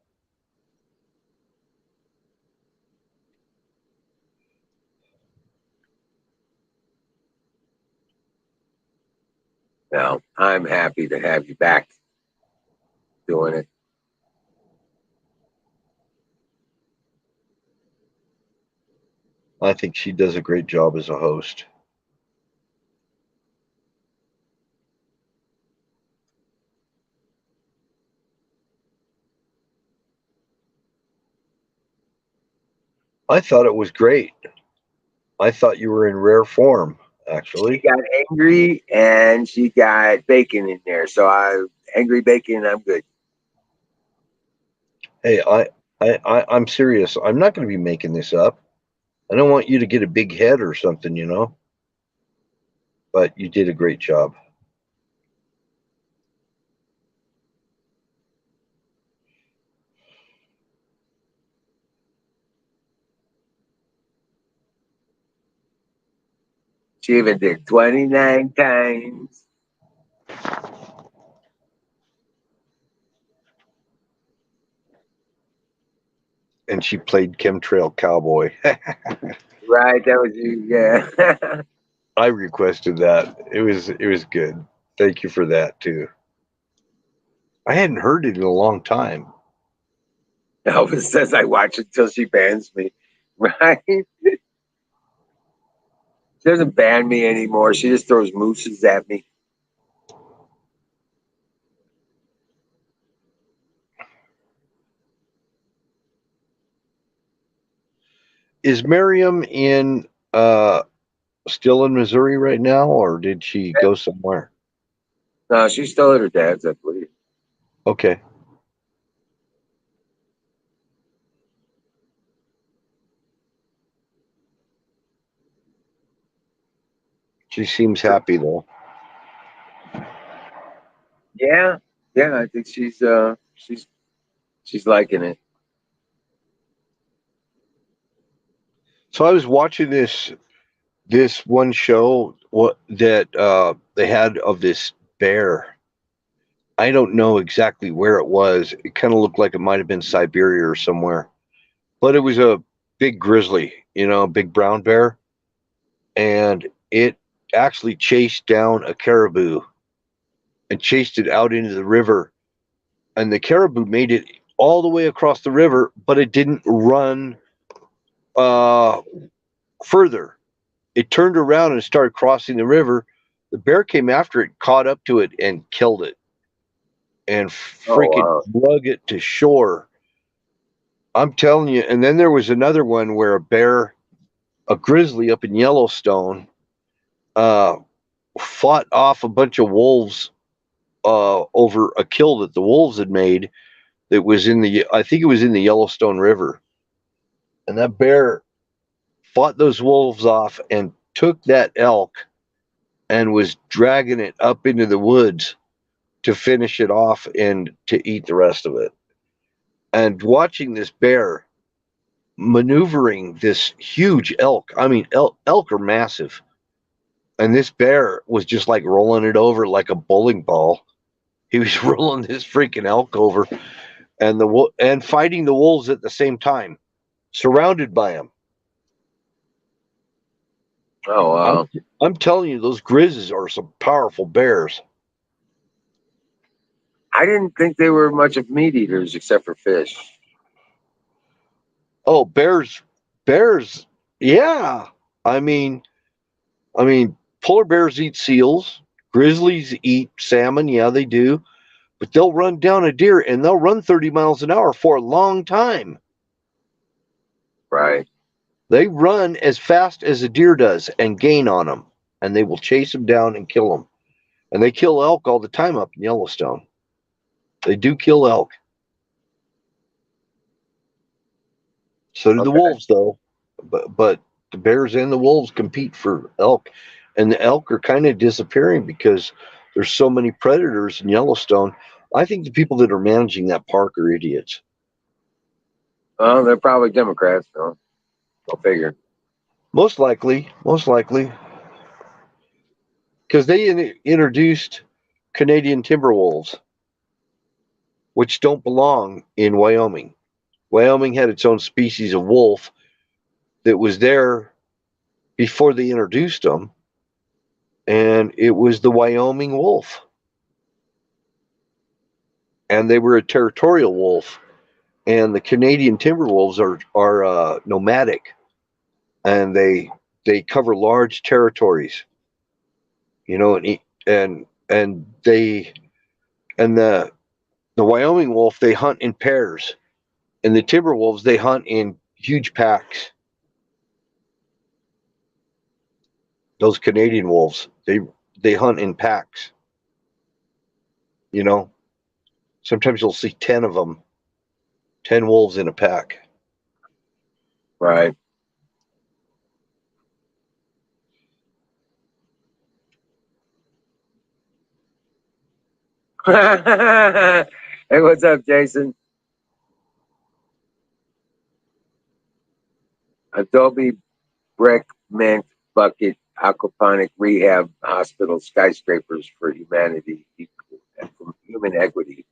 Now, I'm happy to have you back doing it. I think she does a great job as a host. I thought it was great. I thought you were in rare form, She actually. got angry and she got bacon in there. So angry bacon, I'm good. Hey, I'm serious. I'm not going to be making this up. I don't want you to get a big head or something, you know. But you did a great job. She even did 29 times. And she played Chemtrail Cowboy. Right, that was you. Yeah. I requested that. It was good. Thank you for that too. I hadn't heard it in a long time. Elvis says I watch it till she bans me. Right? She doesn't ban me anymore. She just throws mooses at me. Is Miriam in still in Missouri right now, or did she go somewhere? No, she's still at her dad's, I believe. Okay. She seems happy though. Yeah. Yeah, I think she's liking it. So I was watching this one show what that they had of this bear. I don't know exactly where it was. It kind of looked like it might have been Siberia or somewhere, but it was a big grizzly, a big brown bear, and it actually chased down a caribou and chased it out into the river. And the caribou made it all the way across the river, but it didn't run uh, further. It turned around and started crossing the river. The bear came after it, caught up to it, and killed it, and Oh freaking wow. drug it to shore. I'm telling you. And then there was another one where a grizzly up in Yellowstone, uh, fought off a bunch of wolves over a kill that the wolves had made. That was I think it was in the Yellowstone River, and that bear fought those wolves off and took that elk and was dragging it up into the woods to finish it off and to eat the rest of it. And watching this bear maneuvering this huge elk, I mean, elk are massive. And this bear was just like rolling it over like a bowling ball. He was rolling this freaking elk over and fighting the wolves at the same time, surrounded by them. Oh I'm wow. I'm telling you, those grizzlies are some powerful bears. I didn't think they were much of meat eaters except for fish. Oh, bears, yeah. I mean, polar bears eat seals. Grizzlies eat salmon. Yeah, they do. But they'll run down a deer and they'll run 30 miles an hour for a long time. Right. They run as fast as a deer does and gain on them, and they will chase them down and kill them. And they kill elk all the time up in Yellowstone. They do kill elk. So do the Okay. wolves, though. But the bears and the wolves compete for elk, and the elk are kind of disappearing because there's so many predators in Yellowstone. I think the people that are managing that park are idiots. Well, they're probably Democrats, so I'll figure. Most likely, most likely. because they introduced Canadian timber wolves, which don't belong in Wyoming. Wyoming had its own species of wolf that was there before they introduced them, and it was the Wyoming wolf. And they were a territorial wolf, and the Canadian timber wolves are nomadic, and they cover large territories, you know, and they and the Wyoming wolf, they hunt in pairs, and the timber wolves, they hunt in huge packs. Those Canadian wolves, they hunt in packs. You know, sometimes you'll see 10 of them, 10 wolves in a pack. Right. Hey, what's up, Jason? Adobe brick mint bucket aquaponic rehab hospital skyscrapers for humanity from human equity.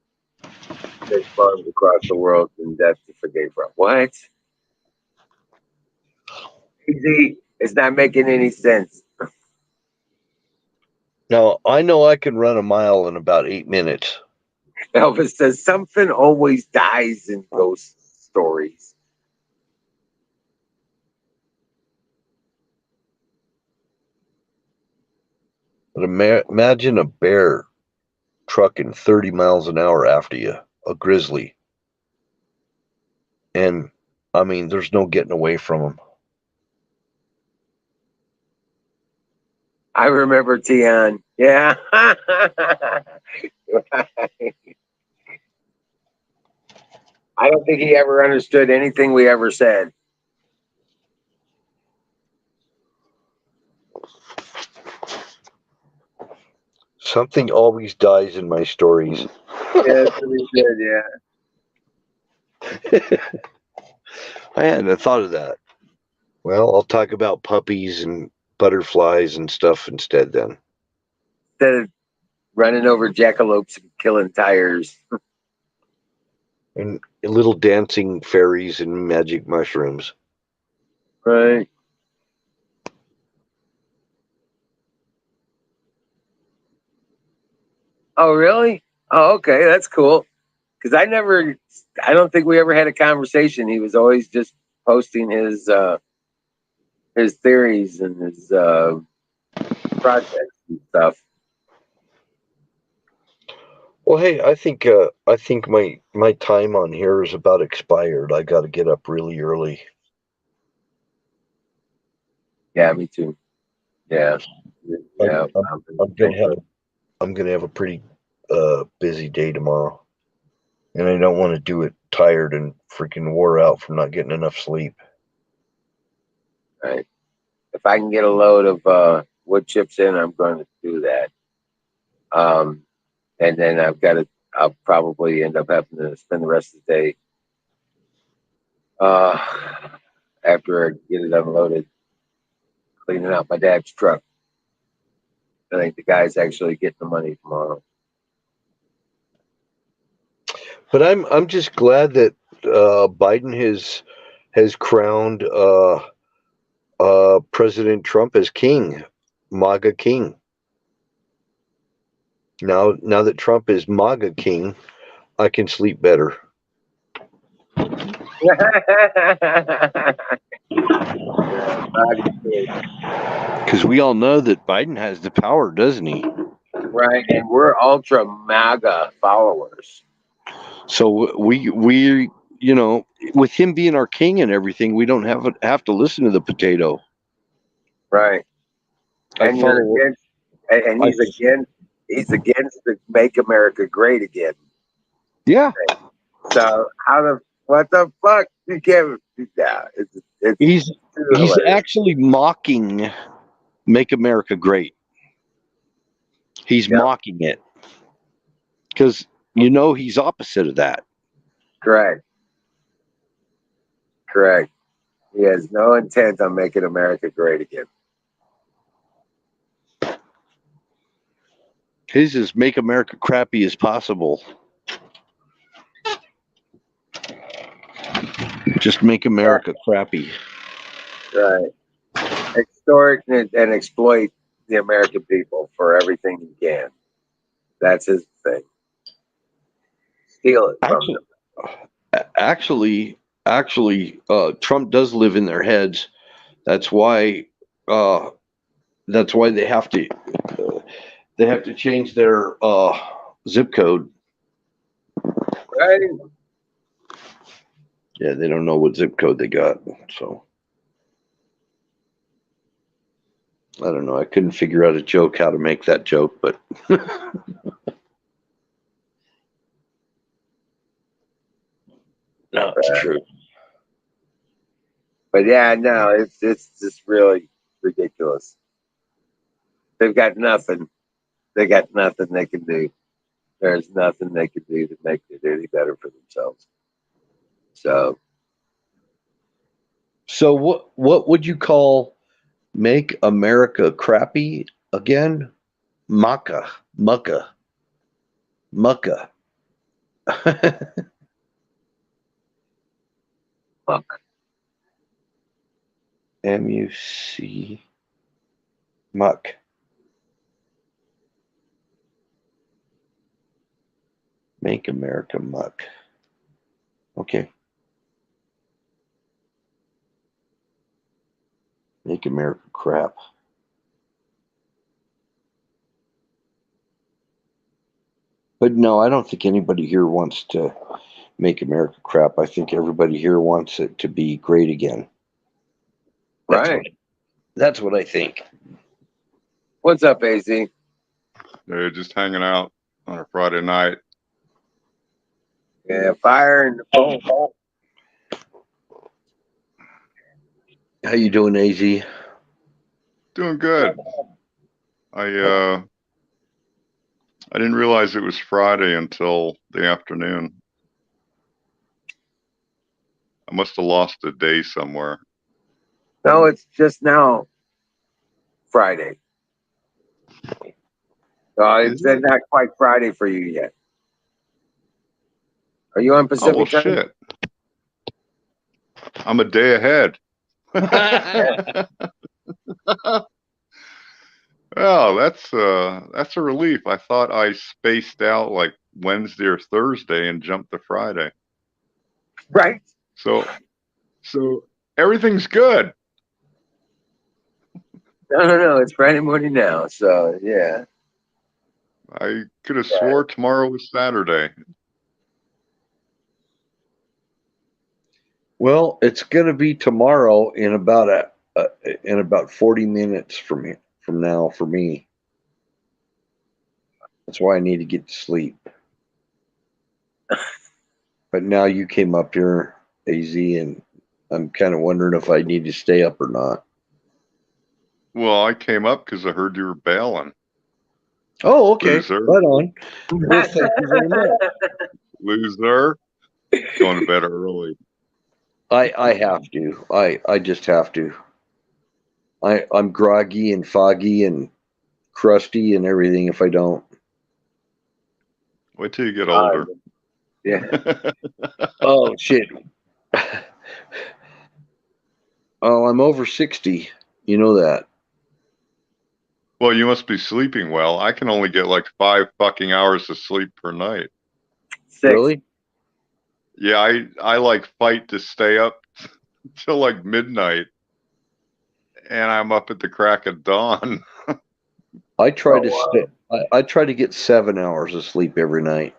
There's farms across the world in debt to forgive from. What? Easy. It's not making any sense. Now, I know I can run a mile in about 8 minutes. Elvis says something always dies in ghost stories. But imagine a bear trucking 30 miles an hour after you, a grizzly. And I mean, there's no getting away from them. I remember Tian. Yeah. I don't think he ever understood anything we ever said. Something always dies in my stories. Yeah, that's what he did, yeah. I hadn't thought of that. Well, I'll talk about puppies and butterflies and stuff instead then. Instead of running over jackalopes and killing tires. And little dancing fairies and magic mushrooms. Right. Oh, really? Oh, okay. That's cool. Because I don't think we ever had a conversation. He was always just posting his theories and his projects and stuff. Well, hey, I think my time on here is about expired. I got to get up really early. Yeah, me too. Yeah. I'm, Yeah. I'm, I'm gonna have a pretty busy day tomorrow, and I don't want to do it tired and freaking wore out from not getting enough sleep. Right. If I can get a load of wood chips in, I'm going to do that. And then I'll probably end up having to spend the rest of the day uh, after I get it unloaded, cleaning out my dad's truck. I think the guy's actually getting the money tomorrow. But I'm just glad that Biden has crowned President Trump as king, MAGA king. Now that Trump is MAGA king, I can sleep better. Because we all know that Biden has the power, doesn't he? Right, and we're ultra MAGA followers. So we you know, with him being our king and everything, we don't have to listen to the potato. Right, I and you're follow. against, and I he's against the "Make America Great Again." Yeah, Thing. So what the fuck? You can't. Yeah, it's he's he's hilarious. actually mocking "Make America Great." He's Yeah, mocking it because you know he's opposite of that. correct, correct. He has no intent on making America great again. His is make America crappy as possible. Just make America crappy. Right. Extort and exploit the American people for everything you can. That's his thing. Steal it from them. Actually, Trump does live in their heads. That's why. That's why they have to. They have to change their zip code. Right. Yeah, they don't know what zip code they got. So I don't know. I couldn't figure out a joke how to make that joke, but no, it's true. But yeah, no, it's just really ridiculous. They've got nothing. They got nothing they can do. There's nothing they can do to make it any better for themselves. So what would you call make America crappy again? Mucka. Fuck. MUC. Muck. Make America muck. Okay. Make America crap. But no, I don't think anybody here wants to make America crap. I think everybody here wants it to be great again. That's what I think. What's up, AZ? They're just hanging out on a Friday night. Yeah, fire in the phone. How you doing, AZ? Doing good. I didn't realize it was Friday until the afternoon. I must have lost a day somewhere. No, it's just now Friday. It's not quite Friday for you yet. Are you on Pacific well, time? Shit. I'm a day ahead. Well, that's a relief. I thought I spaced out like Wednesday or Thursday and jumped to Friday. Right. So everything's good. No. It's Friday morning now. So yeah. I could have swore tomorrow was Saturday. Well, it's going to be tomorrow in about 40 minutes from now for me. That's why I need to get to sleep. But now you came up here, AZ, and I'm kind of wondering if I need to stay up or not. Well, I came up because I heard you were bailing. Oh, okay. Loser. Right on. Well, thank you very much. Loser. Going to bed early. I have to. I just have to. I'm groggy and foggy and crusty and everything if I don't. Wait till you get older. Yeah. Oh, shit. Oh, I'm over 60. You know that. Well, you must be sleeping well. I can only get like 5 fucking hours of sleep per night. 6. Really? Yeah, I like fight to stay up till like midnight, and I'm up at the crack of dawn. I try I try to get 7 hours of sleep every night.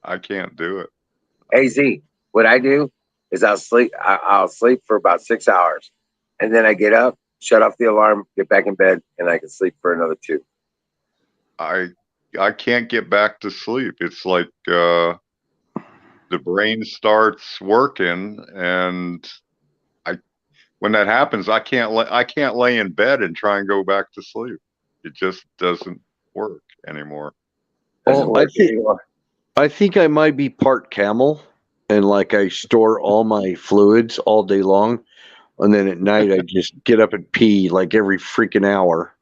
I can't do it. AZ, what I do is I'll sleep for about 6 hours, and then I get up, shut off the alarm, get back in bed, and I can sleep for another 2. I can't get back to sleep. It's like the brain starts working, and when that happens, I can't lay in bed and try and go back to sleep. It just doesn't work anymore. I think I might be part camel, and like I store all my fluids all day long, and then at night I just get up and pee like every freaking hour.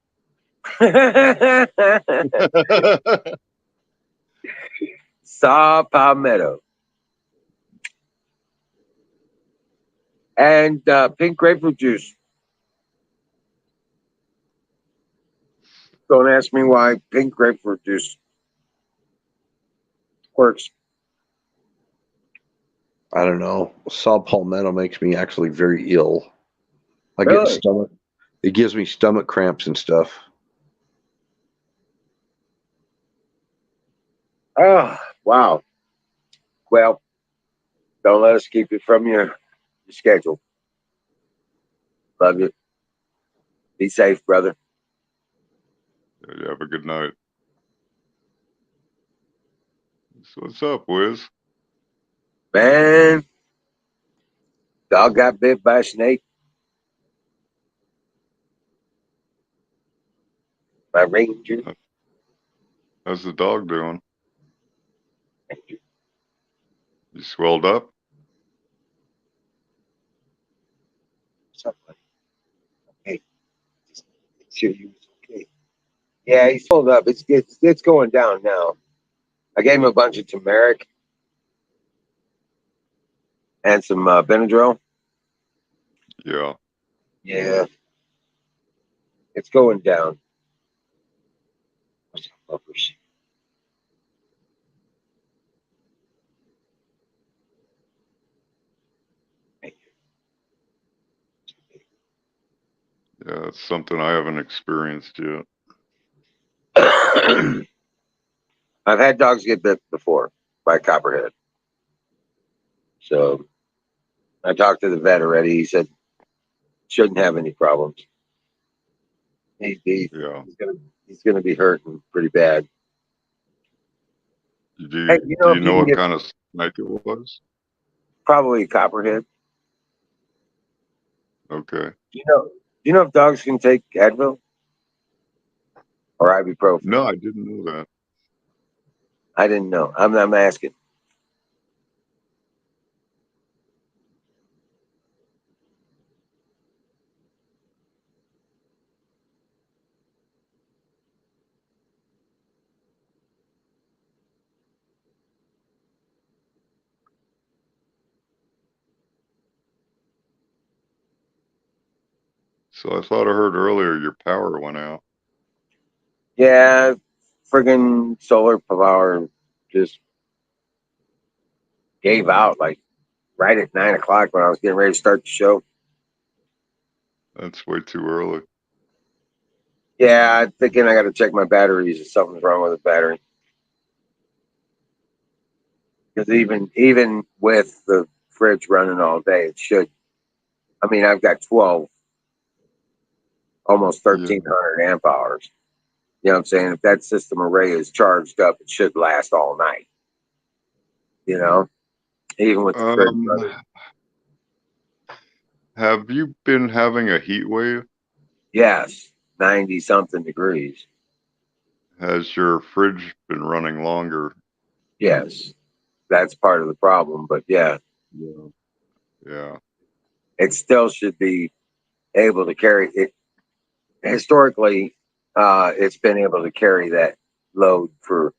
Saw palmetto. And pink grapefruit juice. Don't ask me why pink grapefruit juice works. I don't know. Saw palmetto makes me actually very ill. I get Really? stomach. It gives me stomach cramps and stuff. Oh, wow. Well, don't let us keep it from your schedule. Love you. Be safe, brother. You have a good night. So what's up, Wiz? Man, dog got bit by a snake. My ranger. How's the dog doing? You swelled up? Something. Okay. Just make sure you okay. Yeah, he's pulled up. It's going down now. I gave him a bunch of turmeric and some Benadryl. Yeah. Yeah, it's going down. Yeah, it's something I haven't experienced yet. I've had dogs get bit before by copperhead. So I talked to the vet already. He said shouldn't have any problems. Yeah. He's gonna be hurting pretty bad. Do Hey, you, do you if you know can what get kind of snake it was? probably copperhead. Okay. Do you know if dogs can take Advil or ibuprofen? No, I didn't know that. I didn't know. I'm asking. So I thought I heard earlier your power went out. Yeah, friggin' solar power just gave out like right at 9 o'clock when I was getting ready to start the show. That's way too early. Yeah, I'm thinking I got to check my batteries if something's wrong with the battery. Because even with the fridge running all day, it should. I mean, I've got 12, almost Yeah. 1,300 amp hours. You know what I'm saying? If that system array is charged up, it should last all night. You know, even with the fridge Um, running. have you been having a heat wave? Yes, 90 something degrees. Has your fridge been running longer? Yes, that's part of the problem. But yeah, Yeah. Yeah. it still should be able to carry it. Historically, it's been able to carry that load for,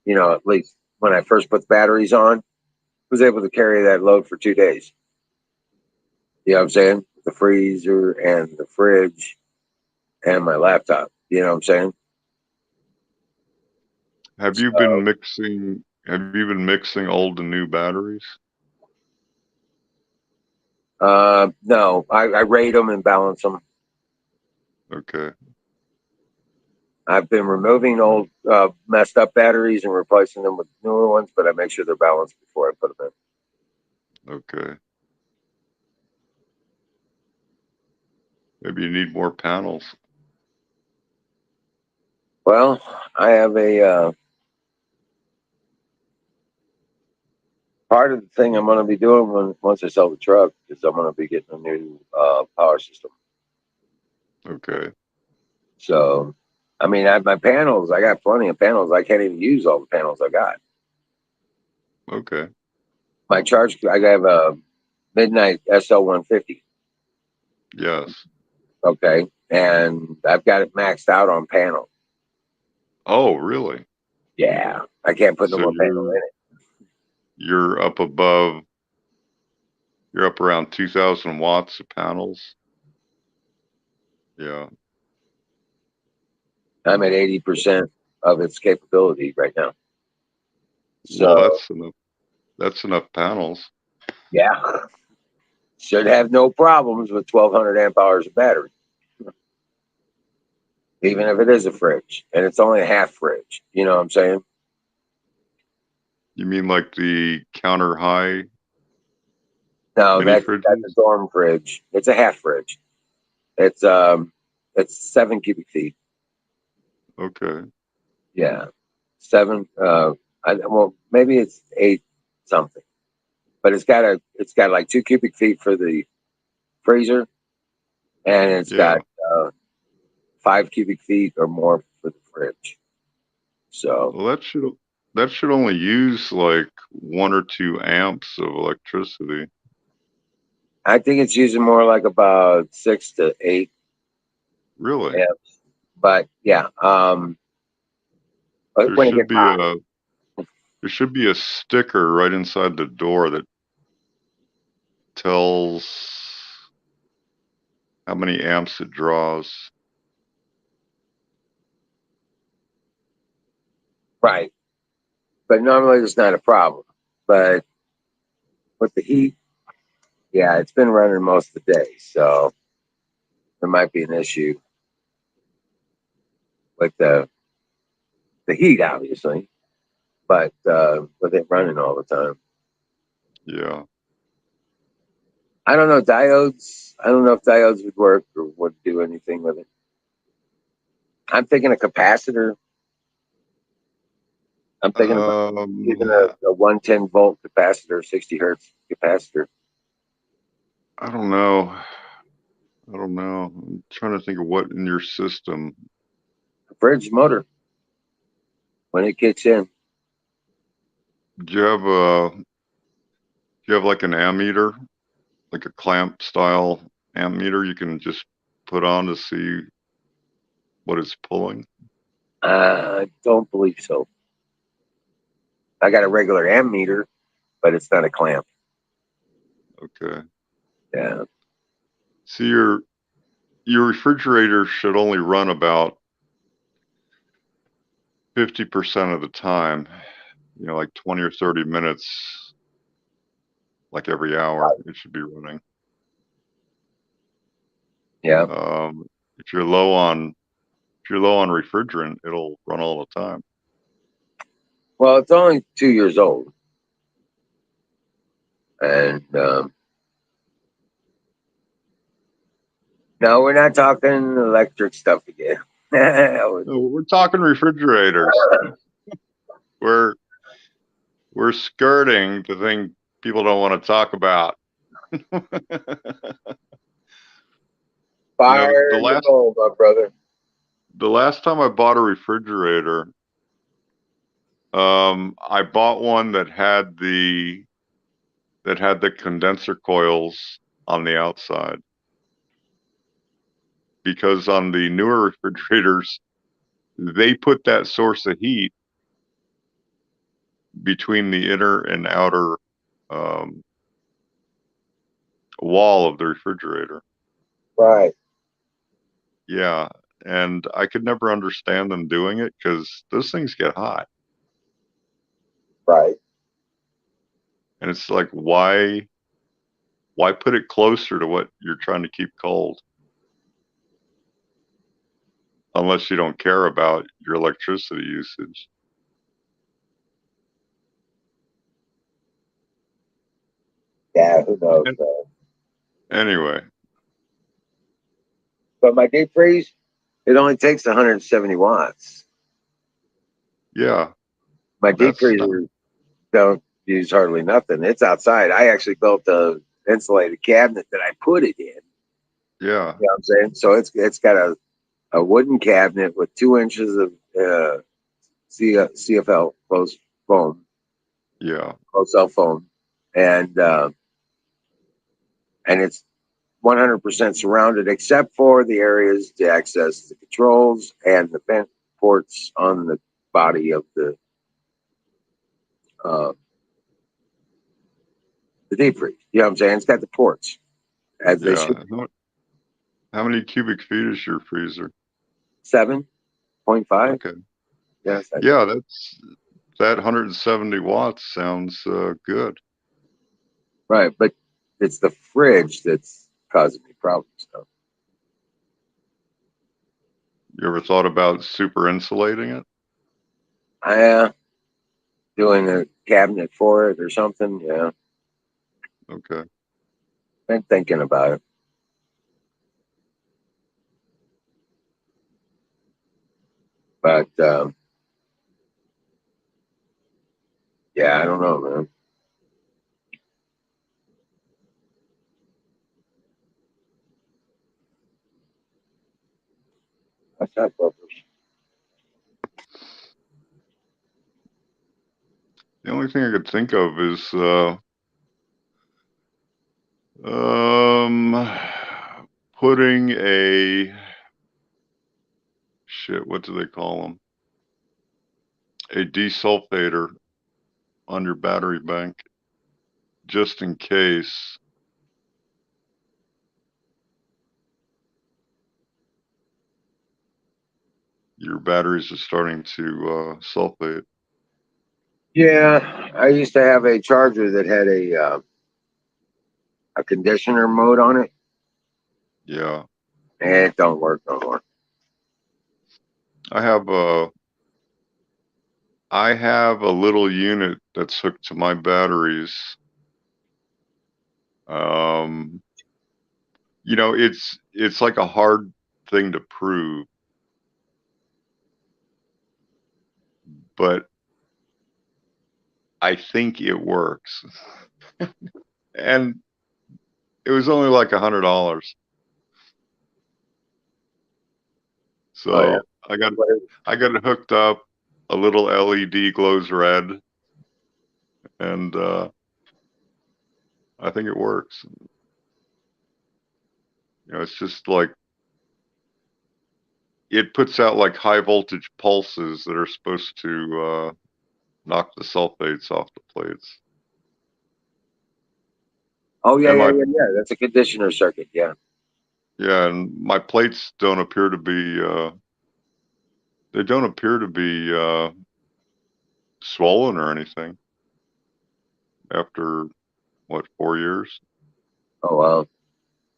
at least when I first put the batteries on, was able to carry that load for 2 days. You know what I'm saying? The freezer and the fridge and my laptop. You know what I'm saying? Have you been mixing old and new batteries? No, I rate them and balance them. Okay. I've been removing old messed up batteries and replacing them with newer ones, but I make sure they're balanced before I put them in. Okay. Maybe you need more panels. Well, I have a part of the thing I'm going to be doing once I sell the truck is I'm going to be getting a new power system. Okay. So, I mean, my panels, I got plenty of panels. I can't even use all the panels I got. Okay. My charge, I have a Midnight SL 150. Yes. Okay. and I've got it maxed out on panel. Oh, really? Yeah, I can't put no So more panel in it. you're up above. You're up around 2,000 watts of panels. Yeah. I'm at 80% of its capability right now. Well, So that's enough panels. yeah, should have no problems with 1,200 amp hours of battery, even if it is a fridge and it's only a half fridge. You know what I'm saying? You mean like the counter high No, mini that's a fridges? dorm fridge. It's a half fridge. It's 7 cubic feet. Okay. Yeah, seven. Well, maybe it's 8 something, but it's got like 2 cubic feet for the freezer, and it's got Yeah. 5 cubic feet or more for the fridge. So Well, that should only use like 1 or 2 amps of electricity. I think it's using more like about 6 to 8 Really? amps. But yeah, but There when it should gets be hot, a there should be a sticker right inside the door that tells how many amps it draws. right? But normally it's not a problem. But with the heat, yeah, it's been running most of the day, so there might be an issue with the heat, obviously, but with it running all the time. Yeah. I don't know diodes. I don't know if diodes would work or would do anything with it. I'm thinking a capacitor. I'm thinking about using Um, a 110-volt capacitor, 60 hertz capacitor. I don't know. I don't know. I'm trying to think of what in your system. A fridge motor when it kicks in. Do you have like an ammeter, like a clamp style ammeter you can just put on to see what it's pulling? I don't believe so. I got a regular ammeter, but it's not a clamp. Okay. Yeah, See, your refrigerator should only run about 50% of the time. You know, like 20 or 30 minutes, like every hour, it should be running. yeah. Um, if you're low on refrigerant, it'll run all the time. Well, it's only 2 years old, and no, we're not talking electric stuff again. No, we're talking refrigerators. We're we're skirting the thing people don't want to talk about. You know, Fire in the hole, my brother. the last time I bought a refrigerator, I bought one that had the condenser coils on the outside, because on the newer refrigerators, they put that source of heat between the inner and outer um, wall of the refrigerator. Right, Yeah, and I could never understand them doing it because those things get hot. right. And it's like, why put it closer to what you're trying to keep cold? Unless you don't care about your electricity usage. Yeah, who knows, And man. anyway, But my deep freeze, it only takes 170 watts. yeah, My deep that's not, freezers don't use hardly nothing. It's outside. I actually built a insulated cabinet that I put it in. You yeah, know what I'm saying? So it's got a wooden cabinet with 2 inches of CFL closed foam, yeah, closed cell foam, and and it's 100% surrounded except for the areas to access the controls and the vent ports on the body of uh, the deep freeze. You know what I'm saying? It's got the ports as they should. Yeah. How many cubic feet is your freezer? 7.5. Okay. Yes. Yeah, that 170 watts sounds good. Right, but it's the fridge that's causing me problems. Though. You ever thought about super insulating it? Doing a cabinet for it or something. Yeah, Okay. been thinking about it, but yeah, I don't know, man. That's not buffers. The only thing I could think of is um putting what do they call them? A desulfator on your battery bank, just in case your batteries are starting to sulfate. Yeah, I used to have a charger that had a conditioner mode on it, Yeah. and it don't work no more. I have a little unit that's hooked to my batteries. Um, it's like a hard thing to prove, but I think it works. And it was only like $100. Oh yeah, So I got it hooked up. A little LED glows red, and I think it works. It's just like it puts out like high voltage pulses that are supposed to knock the sulfates off the plates. oh yeah, And yeah, my yeah, yeah. That's a conditioner circuit. Yeah, yeah, and my plates don't appear to be swollen or anything after what, 4 years. oh well.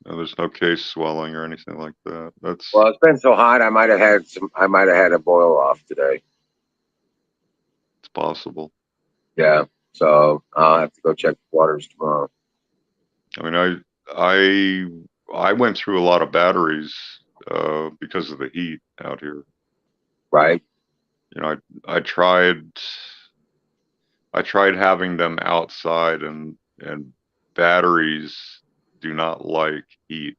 And there's no case swelling or anything like that. Well, it's been so hot. I might have had a boil off today. It's possible. Yeah, so I'll have to go check the waters tomorrow. I mean, I went through a lot of batteries because of the heat out here. Right. I tried having them outside, and batteries do not like heat,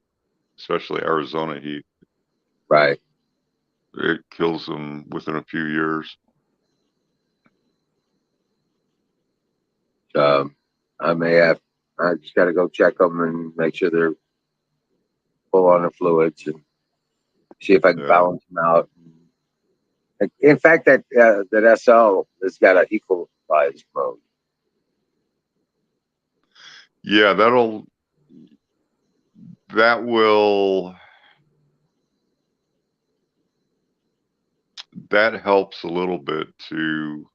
especially Arizona heat. Right. It kills them within a few years. I may have. I just got to go check them and make sure they're full on the fluids and see if I can Yeah. balance them out. In fact, that SL has got an equalized mode. Yeah, that helps a little bit to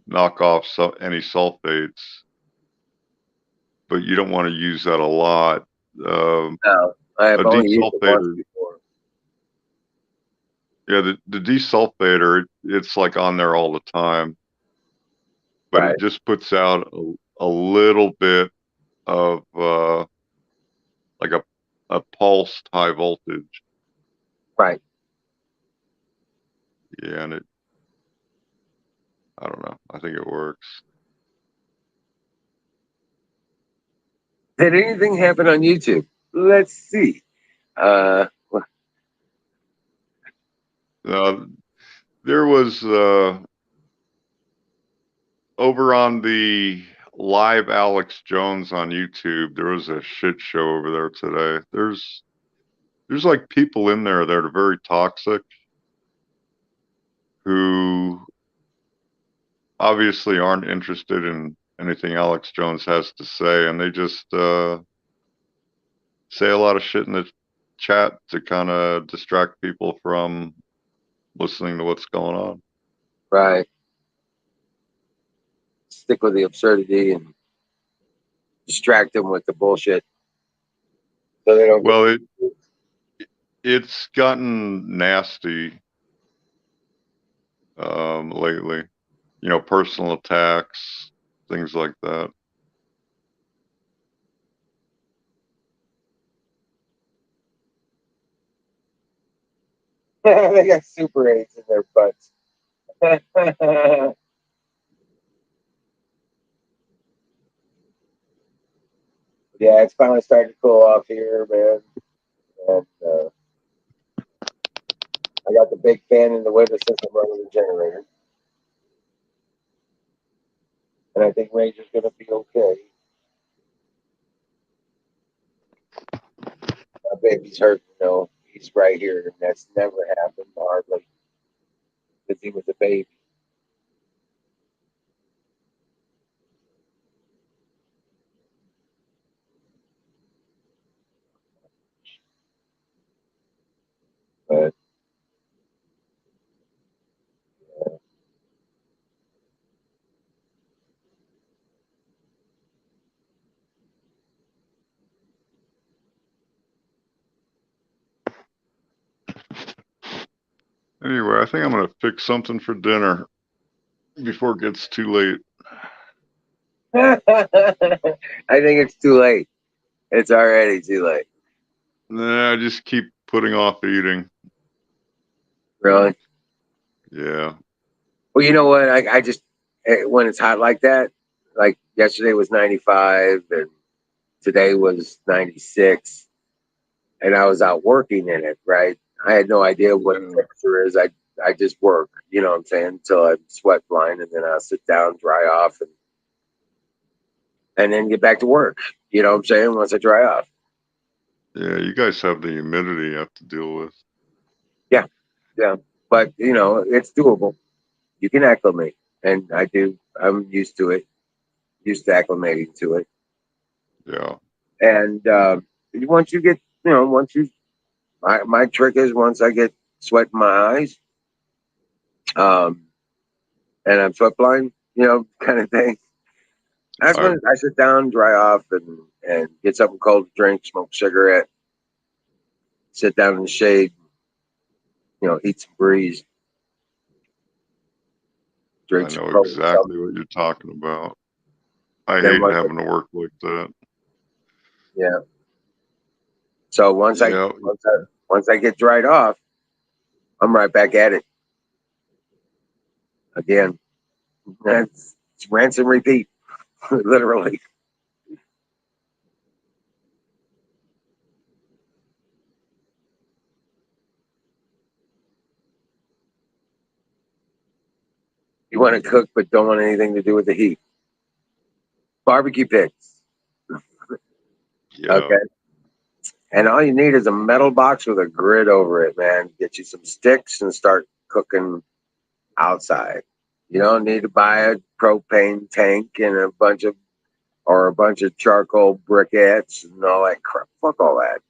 knock off any sulfates, but you don't want to use that a lot. No, I A have only used it once desulfator, before. yeah, the desulfator, it's like on there all the time, but Right. it just puts out a little bit of like a pulsed high voltage. Right. Yeah, and I don't know. I think it works. Did anything happen on YouTube? Let's see. Well, There was over on the live Alex Jones on YouTube. There was a shit show over there today. There's like people in there that are very toxic who obviously aren't interested in anything Alex Jones has to say, and they just say a lot of shit in the chat to kind of distract people from listening to what's going on. Right. Stick with the absurdity and distract them with the bullshit, so they don't. Well, it's gotten nasty lately. You know, personal attacks, things like that. They got Super 8s in their butts. Yeah, it's finally starting to cool off here, man. And I got the big fan in the window system running the generator. And I think Ranger's going to be okay. My baby's hurt, he's right here. And that's never happened, hardly, because he was a baby. But Anyway, I think I'm going to fix something for dinner before it gets too late. I think it's too late. It's already too late. Nah, I just keep putting off eating. Really? Yeah. Well, you know what? I just, when it's hot like that, like yesterday was 95 and today was 96, and I was out working in it, right? I had no idea what the temperature is. I just work, you know what I'm saying, until I'm sweat blind, and then I'll sit down, dry off, and then get back to work. You know what I'm saying? Once I dry off. Yeah, you guys have the humidity you have to deal with. Yeah, yeah. But it's doable. You can acclimate, and I do. I'm used to it. Used to acclimating to it. Yeah. And once you get, my trick is once I get sweat in my eyes, um, and I'm sweat blind, kind of thing. That's when I sit down, dry off, and get something cold to drink, smoke a cigarette, sit down in the shade, eat some breeze, I drink some know cold exactly something. what you're talking about. I Then hate having to work like that. yeah. So once I get dried off, I'm right back at it again. That's rinse and repeat, literally. You want to cook, but don't want anything to do with the heat. Barbecue pits. Yeah. Okay. And all you need is a metal box with a grid over it, man. Get you some sticks and start cooking outside. You don't need to buy a propane tank and a bunch of charcoal briquettes and all that crap. Fuck all that.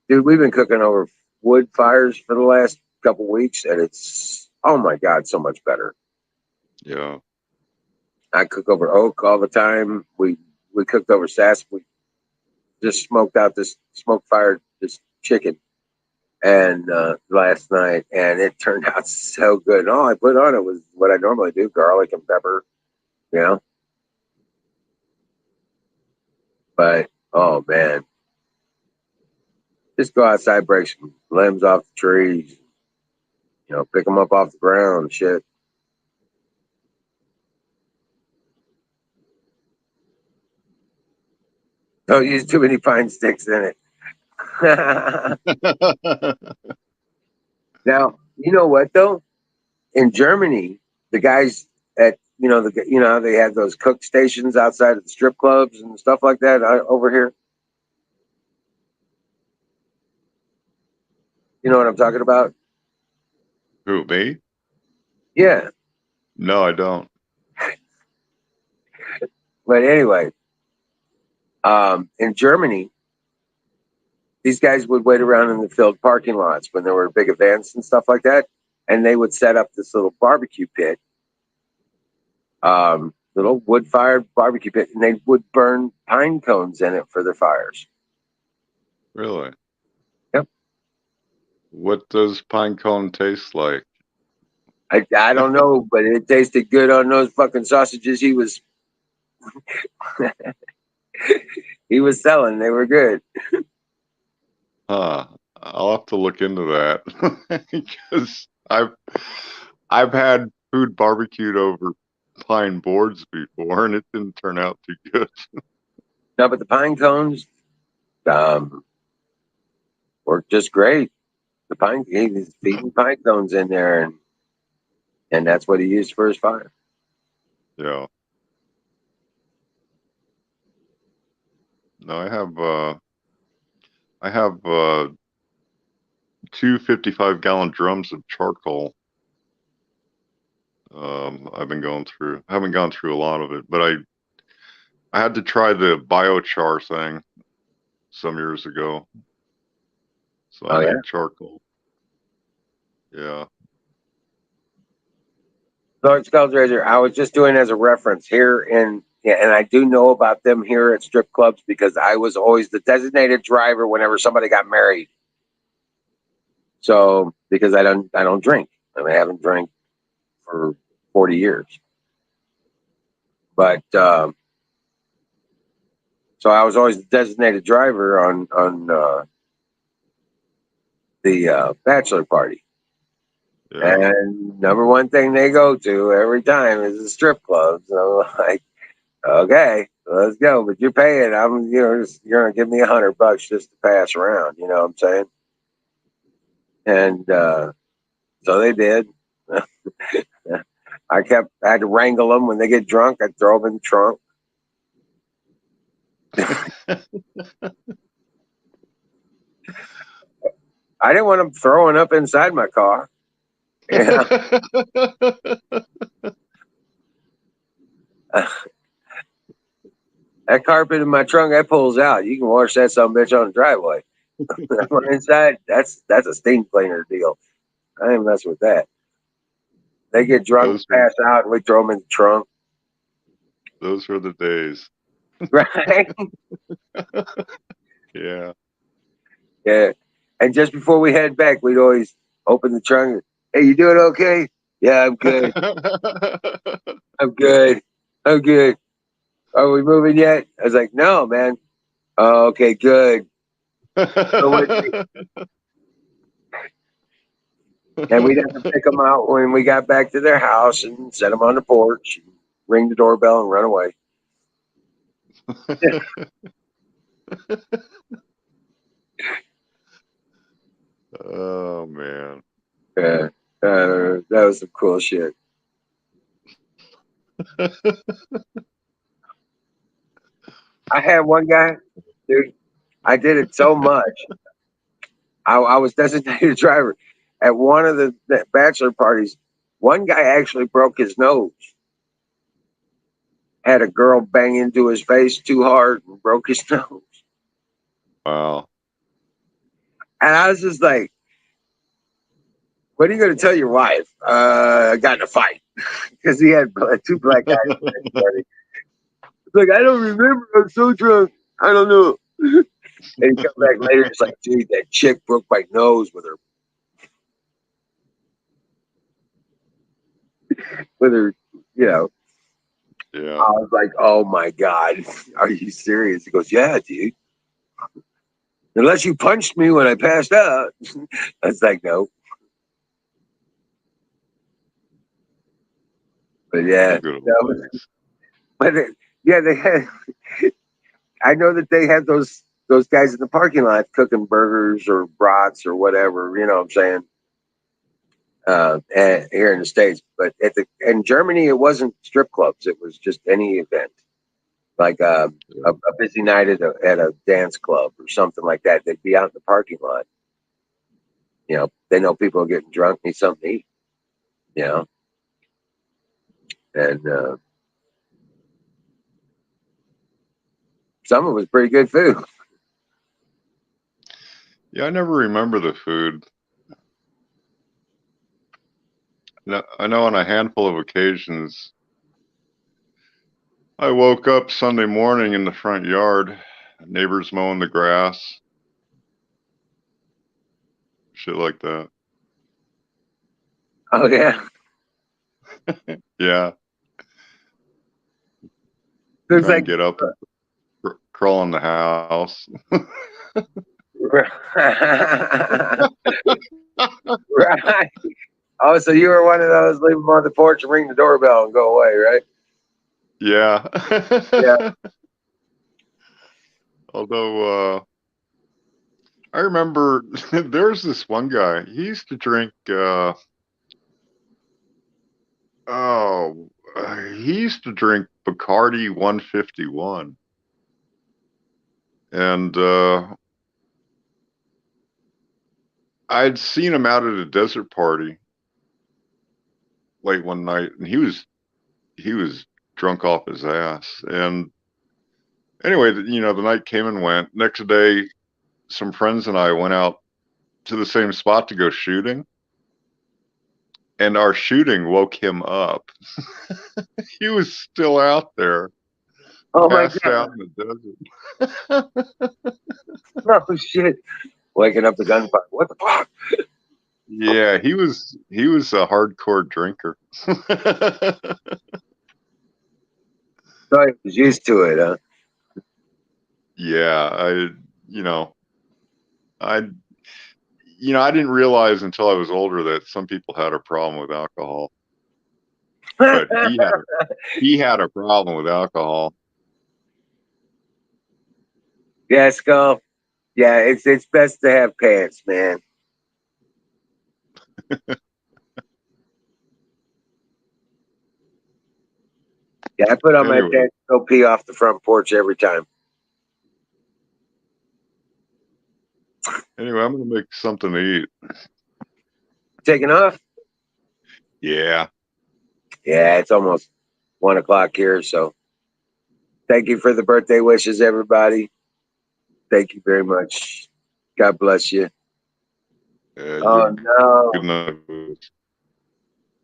Dude, we've been cooking over wood fires for the last couple weeks, and it's, oh my God, so much better. Yeah. I cook over oak all the time. We cooked over sass. We just smoked out this smoke fired this chicken and last night, and it turned out so good. And all I put on it was what I normally do: garlic and pepper, you know. But oh man, just go outside, break some limbs off the trees, pick them up off the ground, shit. Don't use too many pine sticks in it. Now, you know what though? In Germany, the guys at how they had those cook stations outside of the strip clubs and stuff like that over here. You know what I'm talking about? Who, me? Yeah. No, I don't. But anyway, in Germany, these guys would wait around in the filled parking lots when there were big events and stuff like that, and they would set up this little barbecue pit, little wood-fired barbecue pit, and they would burn pine cones in it for their fires. Really? Yep. What does pine cone taste like? I don't know, but it tasted good on those fucking sausages he was he was selling. They were good. Huh. I'll have to look into that because I've had food barbecued over pine boards before, and it didn't turn out too good. No, but the pine cones worked just great. He was feeding pine cones in there, and that's what he used for his fire. Yeah. No, I have 2 55-gallon drums of charcoal. I've been going through. I haven't gone through a lot of it, but I had to try the biochar thing some years ago. So I Oh yeah. made charcoal. Yeah. Large Skulls Razor, I was just doing as a reference here and I do know about them here at strip clubs because I was always the designated driver whenever somebody got married. So because I don't drink. I mean, I haven't drank for 40 years. But so I was always the designated driver on the bachelor party. Yeah. And number one thing they go to every time is the strip club. So I'm like, okay, let's go. But you're paying. You're gonna give me $100 just to pass around. You know what I'm saying? And so they did. I had to wrangle them when they get drunk. I'd throw them in the trunk. I didn't want them throwing up inside my car. Yeah. That carpet in my trunk, that pulls out. You can wash that some bitch on the driveway. Inside, that's a steam cleaner deal. I ain't messing with that. They get drunk, those were pass out, and we throw them in the trunk. those were the days. Right? Yeah. Yeah. And just before we head back, we'd always open the trunk. Hey, you doing okay? Yeah, I'm good. I'm good. I'm good. Are we moving yet? I was like, no, man. Oh, okay, good. So and we'd have to pick them out when we got back to their house and set them on the porch, and ring the doorbell, and run away. Oh man. Uh, that was some cool shit. I had one guy, dude. I did it so much. I was designated driver at one of the bachelor parties. One guy actually broke his nose. Had a girl bang into his face too hard and broke his nose. Wow. And I was just like, "What are you going to tell your wife?" I got in a fight because he had two black guys. It's like, I don't remember. I'm so drunk. I don't know. And he come back later. It's like, dude, that chick broke my nose with her, you know. Yeah. I was like, oh my God, are you serious? He goes, yeah, dude. Unless you punched me when I passed out. I was like, no. But yeah, Good old no. days. But yeah, they had. I know that they had those guys in the parking lot cooking burgers or brats or whatever. You know what I'm saying? and here in the States. But in Germany, it wasn't strip clubs. It was just any event, like a busy night at a dance club or something like that. They'd be out in the parking lot. You know, they know people are getting drunk, need something to eat. You know, and some of it was pretty good food. Yeah, I never remember the food. No, I know on a handful of occasions, I woke up Sunday morning in the front yard, neighbors mowing the grass, shit like that. Oh yeah, Yeah, it's try and like get up and crawl in the house. right. Oh, so you were one of those leave them on the porch and ring the doorbell and go away, right? Yeah. Yeah. Although I remember there's this one guy. He used to drink. He used to drink Bacardi 151, and I'd seen him out at a desert party late one night, and he was drunk off his ass. And anyway, the night came and went. Next day, some friends and I went out to the same spot to go shooting, and our shooting woke him up. He was still out there, Oh my passed god. out in the desert. Oh shit. Waking up the gunfire. What the fuck? Yeah, he was a hardcore drinker. So he was used to it, huh? Yeah, you know, I I didn't realize until I was older that some people had a problem with alcohol, but he had a problem with alcohol. Yeah, Skull. Yeah, it's best to have pants, man. Yeah, I put on my Anyway, pants, go pee off the front porch every time. I'm gonna make something to eat. Taking off? Yeah. Yeah, it's almost 1 o'clock here, so thank you for the birthday wishes, everybody. Thank you very much. God bless you. Oh You no. good enough.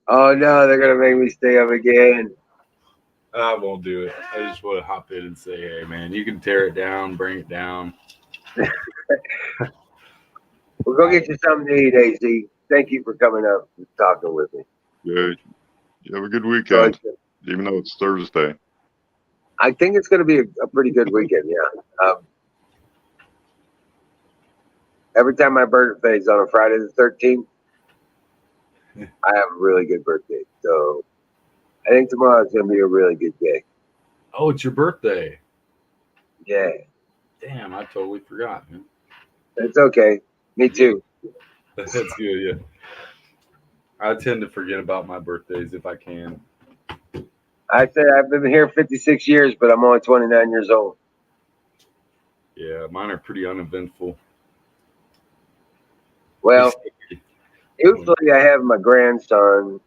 Oh no, they're gonna make me stay up again. I won't do it. I just want to hop in and say, hey, man, you can tear it down, bring it down. We'll go get you something to eat, AZ. Thank you for coming up and talking with me. Yeah, you have a good So weekend, even though it's Thursday. I think it's going to be a pretty good weekend. Yeah. Every time my birthday is on a Friday the 13th, I have a really good birthday. So I think tomorrow is going to be a really good day. Oh, it's your birthday. Yeah. Damn, I totally forgot, man. It's okay. Me too. That's good, yeah. I tend to forget about my birthdays if I can. I said I've been here 56 years, but I'm only 29 years old. Yeah, mine are pretty uneventful. Well, usually I have my grandson.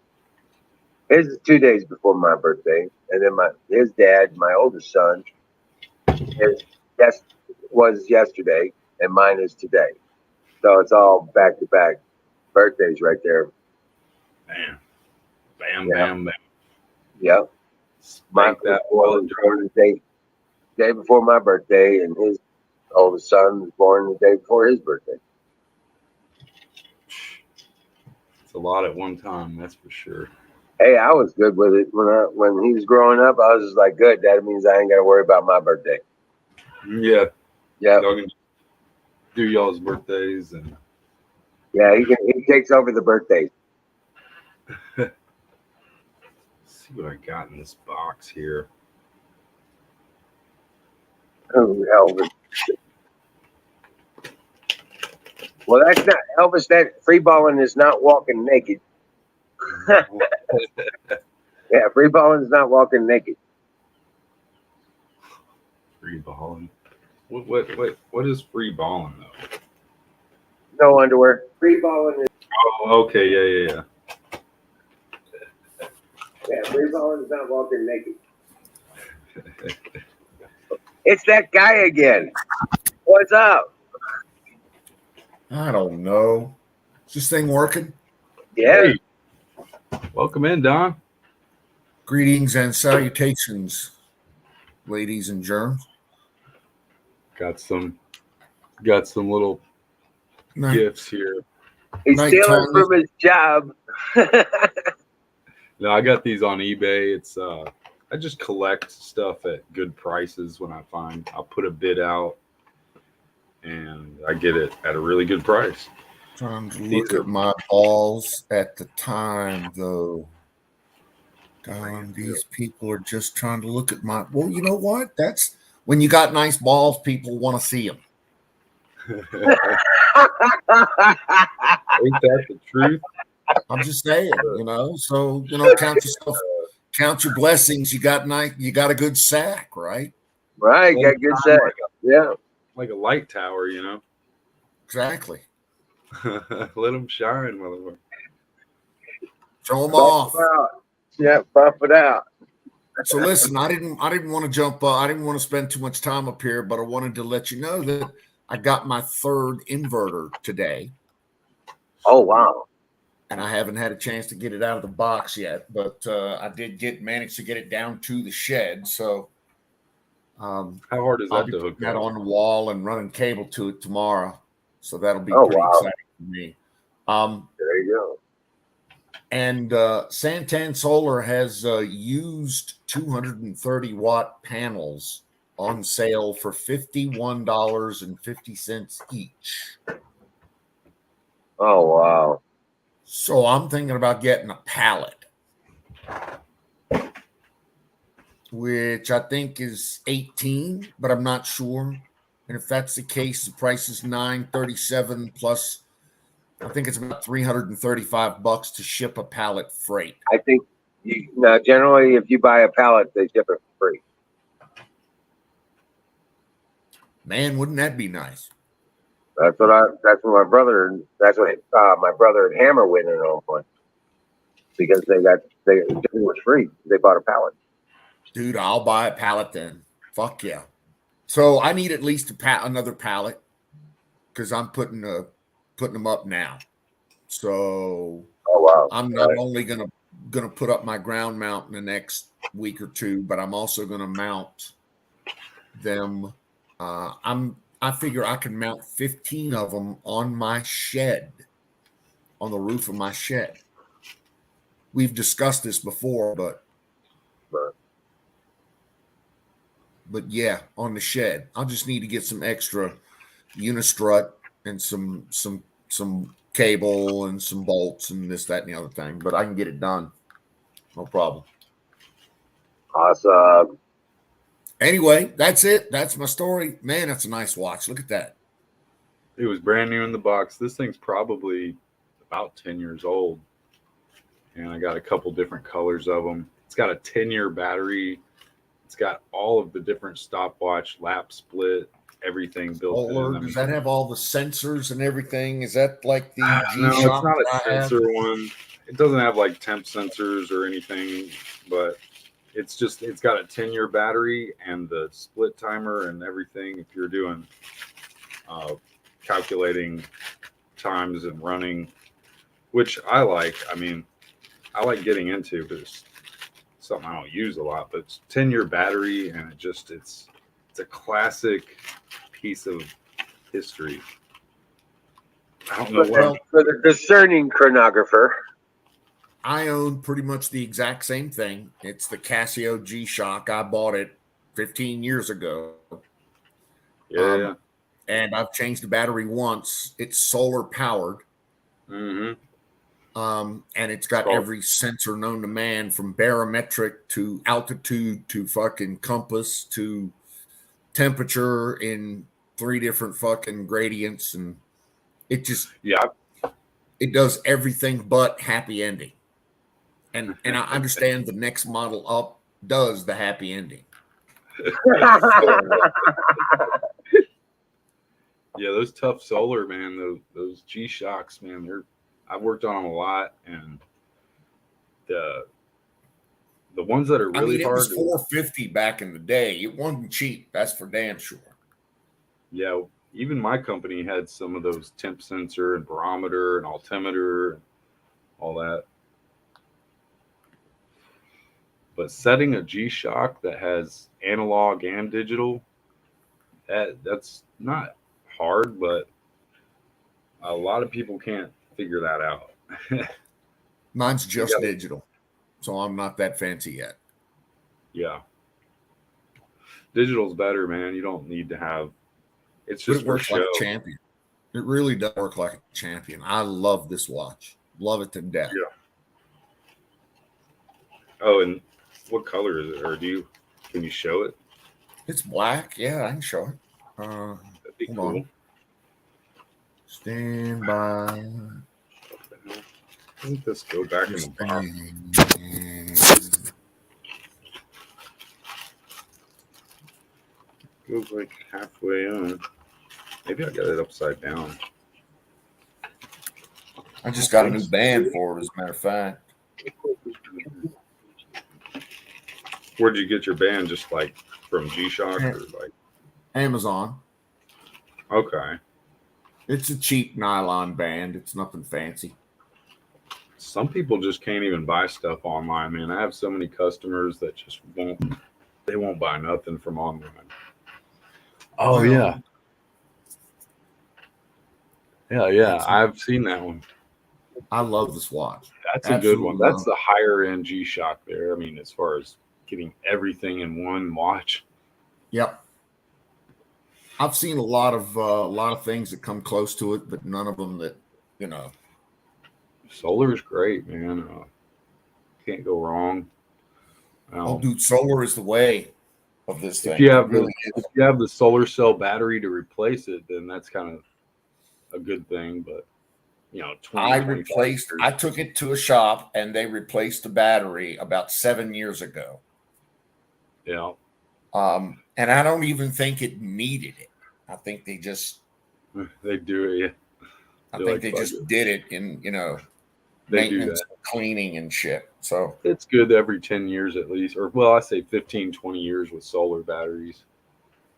His is 2 days before my birthday, and then his dad, my oldest son, was yesterday, and mine is today. So it's all back to back birthdays right there. Bam. Bam, Yeah. bam, bam. Yep. My that boy was born the day before my birthday, and his oldest son was born the day before his birthday. It's a lot at one time, that's for sure. Hey, I was good with it when he was growing up. I was just like, good. That means I ain't got to worry about my birthday. Yeah. Yeah. Y'all can do y'all's birthdays and Yeah, he takes over the birthdays. see what I got in this box here. Oh, Elvis. Well, that's not Elvis. That free balling is not walking naked. Yeah, free balling's not walking naked. Free balling. What is free balling though? No underwear. Free balling is Oh, okay, yeah. free balling is not walking naked. It's that guy again. What's up? I don't know. Is this thing working? Yeah. Hey, welcome in, Don. Greetings and salutations, ladies and germs. Got some little Night, gifts here. He's night, stealing Tanya. from his job. No, I got these on eBay. It's I just collect stuff at good prices when I find. I'll put a bid out and I get it at a really good price. Trying to These look are- at my balls at the time, though. Darn, these people are just trying to look at my. Well, you know what? That's when you got nice balls, people want to see them. Ain't that the truth? I'm just saying, So count your blessings. You got a good sack, right? Right, got good sex. Yeah. Like a light tower, you know. Exactly. Let them shine, motherfucker. Show them Buff off. it out. Yeah, buff it out. So listen, I didn't want to jump. I didn't want to spend too much time up here, but I wanted to let you know that I got my third inverter today, Oh wow. and I haven't had a chance to get it out of the box yet. But I did manage to get it down to the shed. So How hard is I'll that be to hook putting that up? on the wall and running cable to it tomorrow. So that'll be Oh, pretty wow. exciting for me. There you go. And Santan Solar has used 230-watt panels on sale for $51.50 each. Oh wow. So I'm thinking about getting a pallet, which I think is 18, but I'm not sure. And if that's the case, the price is $937 plus. I think it's about $335 to ship a pallet freight. I think generally if you buy a pallet, they ship it for free. Man, wouldn't that be nice? That's what my brother and Hammer went in on one because it was free. They bought a pallet. Dude, I'll buy a pallet then. Fuck yeah. So I need at least another pallet because I'm putting them up now. So Oh wow. I'm not only gonna put up my ground mount in the next week or two, but I'm also gonna mount them. I figure I can mount 15 of them on my shed, on the roof of my shed. We've discussed this before, but yeah, on the shed. I'll just need to get some extra unistrut and some cable and some bolts and this, that, and the other thing. But I can get it done. No problem. Awesome. Anyway, that's it. That's my story. Man, that's a nice watch. Look at that. It was brand new in the box. This thing's probably about 10 years old. And I got a couple different colors of them. It's got a 10-year battery. It's got all of the different stopwatch, lap split, everything built in. Does that have all the sensors and everything? Is that like the No, it's G-Shock not a that I have? sensor one. It doesn't have like temp sensors or anything, but it's got a 10-year battery and the split timer and everything. If you're doing calculating times and running, which I like. I mean, I like getting into, but it's something I don't use a lot. But it's 10-year battery, and it's a classic piece of history. I don't know what. For the discerning chronographer. I own pretty much the exact same thing. It's the Casio G-Shock. I bought it 15 years ago. Yeah. And I've changed the battery once. It's solar powered. Mm-hmm. And it's got every sensor known to man, from barometric to altitude to fucking compass to temperature in 3 different fucking gradients. And it just, Yeah. it does everything but happy ending. And I understand the next model up does the happy ending. Yeah, those tough solar, man, those G Shocks, man, I've worked on them a lot, and the ones that are I really mean, it was hard. $450 back in the day. It wasn't cheap. That's for damn sure. Yeah, even my company had some of those temp sensor and barometer and altimeter and all that. But setting a G Shock that has analog and digital, that's not hard, but a lot of people can't figure that out. Mine's just gotta- digital, so I'm not that fancy yet. Yeah. Digital's better, man. You don't need to have. It's But just it for works like show. a champion. It really does work like a champion. I love this watch. Love it to death. Yeah. Oh, and what color is it? Or can you show it? It's black. Yeah, I can show it. That'd be Hold cool. on. Stand by. Doesn't this go back in the box? Goes like halfway on. Maybe I got it upside down. I just got a new band for it, as a matter of fact. Where'd you get your band? Just like from G-Shock or like Amazon. Okay. It's a cheap nylon band. It's nothing fancy. Some people just can't even buy stuff online, man. I have so many customers that just won't buy nothing from online. Oh Well, yeah. Yeah. I've seen that one. I love this watch. That's a good one. Absolutely That's the higher end G-Shock there. I mean, as far as getting everything in one watch. Yep. I've seen a lot of things that come close to it, but none of them that, you know. Solar is great, man. Can't go wrong. Oh, dude, solar is the way of this thing. If you have It if you have the solar cell battery to replace it, then that's kind of a good thing. But you know, I took it to a shop and they replaced the battery about 7 years ago. Yeah. And I don't even think it needed it. I think they just They do it. Yeah. I think they just did it in, They do maintenance, that. cleaning and shit. So It's good every 10 years at least, or well, I say 15, 20 years with solar batteries.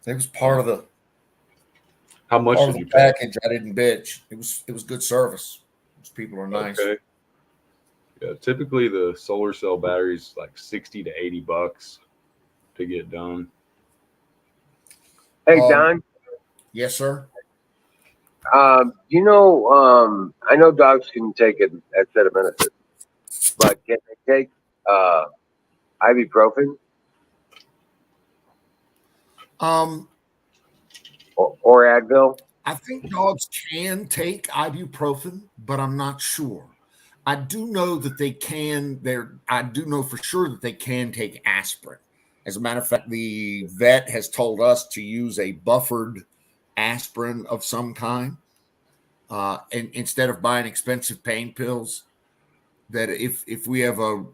it was part of the How much part of did the you pay? package. I didn't bitch. It was good service. Those people are nice. Okay. Yeah, typically the solar cell batteries like 60 to 80 bucks to get done. Hey, Don. Yes, sir. I know dogs can take acetaminophen, but can they take ibuprofen or Advil? I think dogs can take ibuprofen, but I'm not sure. I do know that they can. I do know for sure that they can take aspirin. As a matter of fact, the vet has told us to use a buffered aspirin of some kind, and instead of buying expensive pain pills. That if we have our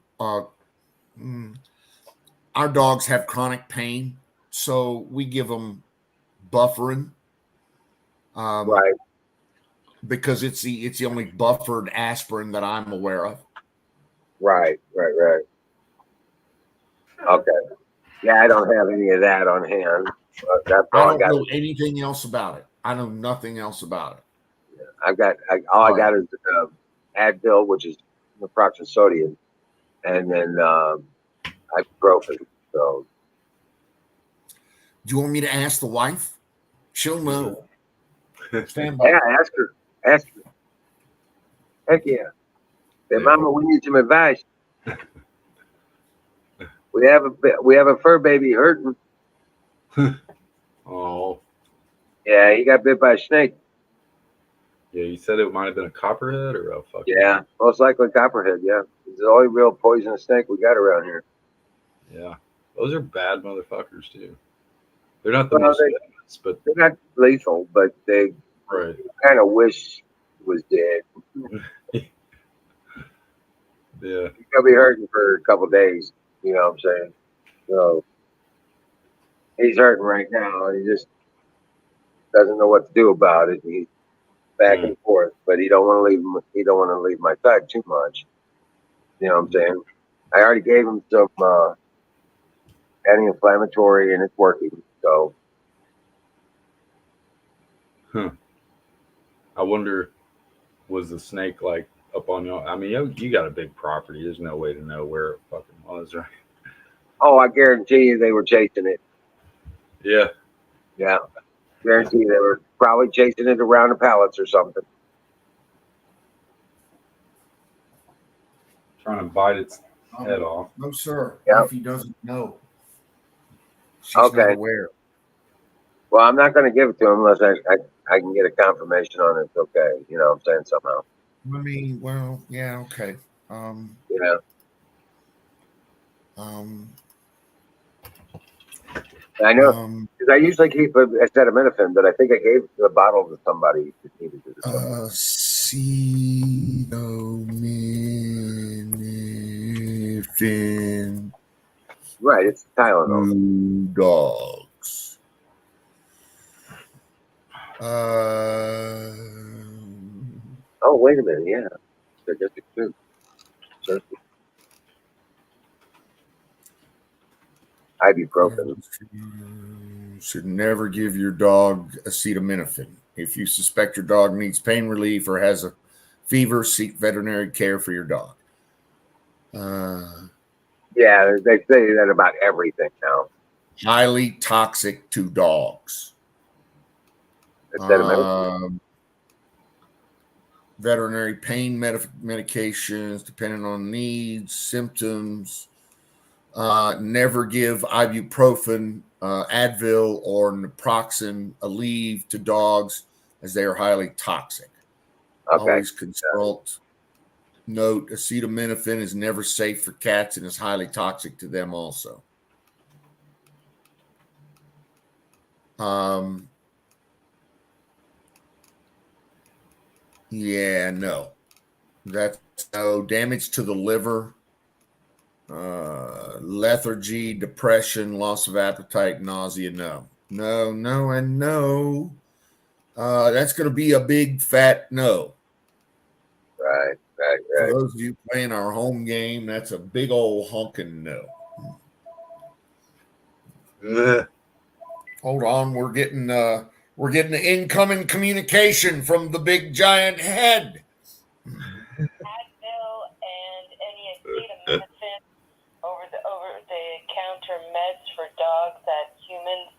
dogs have chronic pain, so we give them bufferin. Right. Because it's the only buffered aspirin that I'm aware of. Right. Okay. Yeah, I don't have any of that on hand. That's I all don't I got. know anything else about it. I know nothing else about it. I got is Advil, which is naproxen sodium, and then ibuprofen. So, Do you want me to ask the wife? She'll know. Stand by. yeah, ask her. Heck yeah. Say, Mama, we need some advice. We have a fur baby hurting. Oh, Yeah, he got bit by a snake. yeah. You said it might have been a copperhead or a fucking. Yeah, most likely copperhead. Yeah, it's the only real poisonous snake we got around here. Yeah. Those are bad motherfuckers too. They're not the Well, most venomous, but they're not lethal, but they right. kind of wish it was dead. Yeah. He'll be hurting for a couple days. You know what I'm saying? So he's hurting right now. He just doesn't know what to do about it. He's back Mm. and forth, but he don't want to leave. He don't want to leave my side too much. You know what I'm saying? I already gave him some anti-inflammatory, and it's working. So Huh. I wonder, was the snake like up on y'all? I mean, you got a big property. There's no way to know where it fucking was, right? oh, I guarantee you they were chasing it. Yeah. Yeah, guarantee you they were probably chasing it around the pallets or something. Trying to bite its head off. No, sir. Yeah. If he doesn't know, she's not Okay. aware. Well, I'm not going to give it to him unless I can get a confirmation on it's okay. You know what I'm saying? Somehow. I mean, well, yeah, okay. You know. I know because I usually keep a acetaminophen, but I think I gave the bottle to somebody who needed it. Or Acetaminophen right, it's Tylenol. to dogs. Oh, wait a minute. Yeah, I guess it could. Ibuprofen. Should never give your dog acetaminophen. If you suspect your dog needs pain relief or has a fever, seek veterinary care for your dog. Yeah, they say that about everything now. Highly toxic to dogs. Acetaminophen. Veterinary pain medications, depending on needs, symptoms. Never give ibuprofen, Advil, or naproxen, Aleve to dogs as they are highly toxic. Okay. Always consult. Note: acetaminophen is never safe for cats and is highly toxic to them also. Yeah, no. That's no damage to the liver, lethargy, depression, loss of appetite, nausea. No, and no. That's going to be a big fat no. Right. For those of you playing our home game, that's a big old honking no. Hold on, we're getting the incoming communication from the big giant head. Advil and any acetaminophen over the counter meds for dogs that humans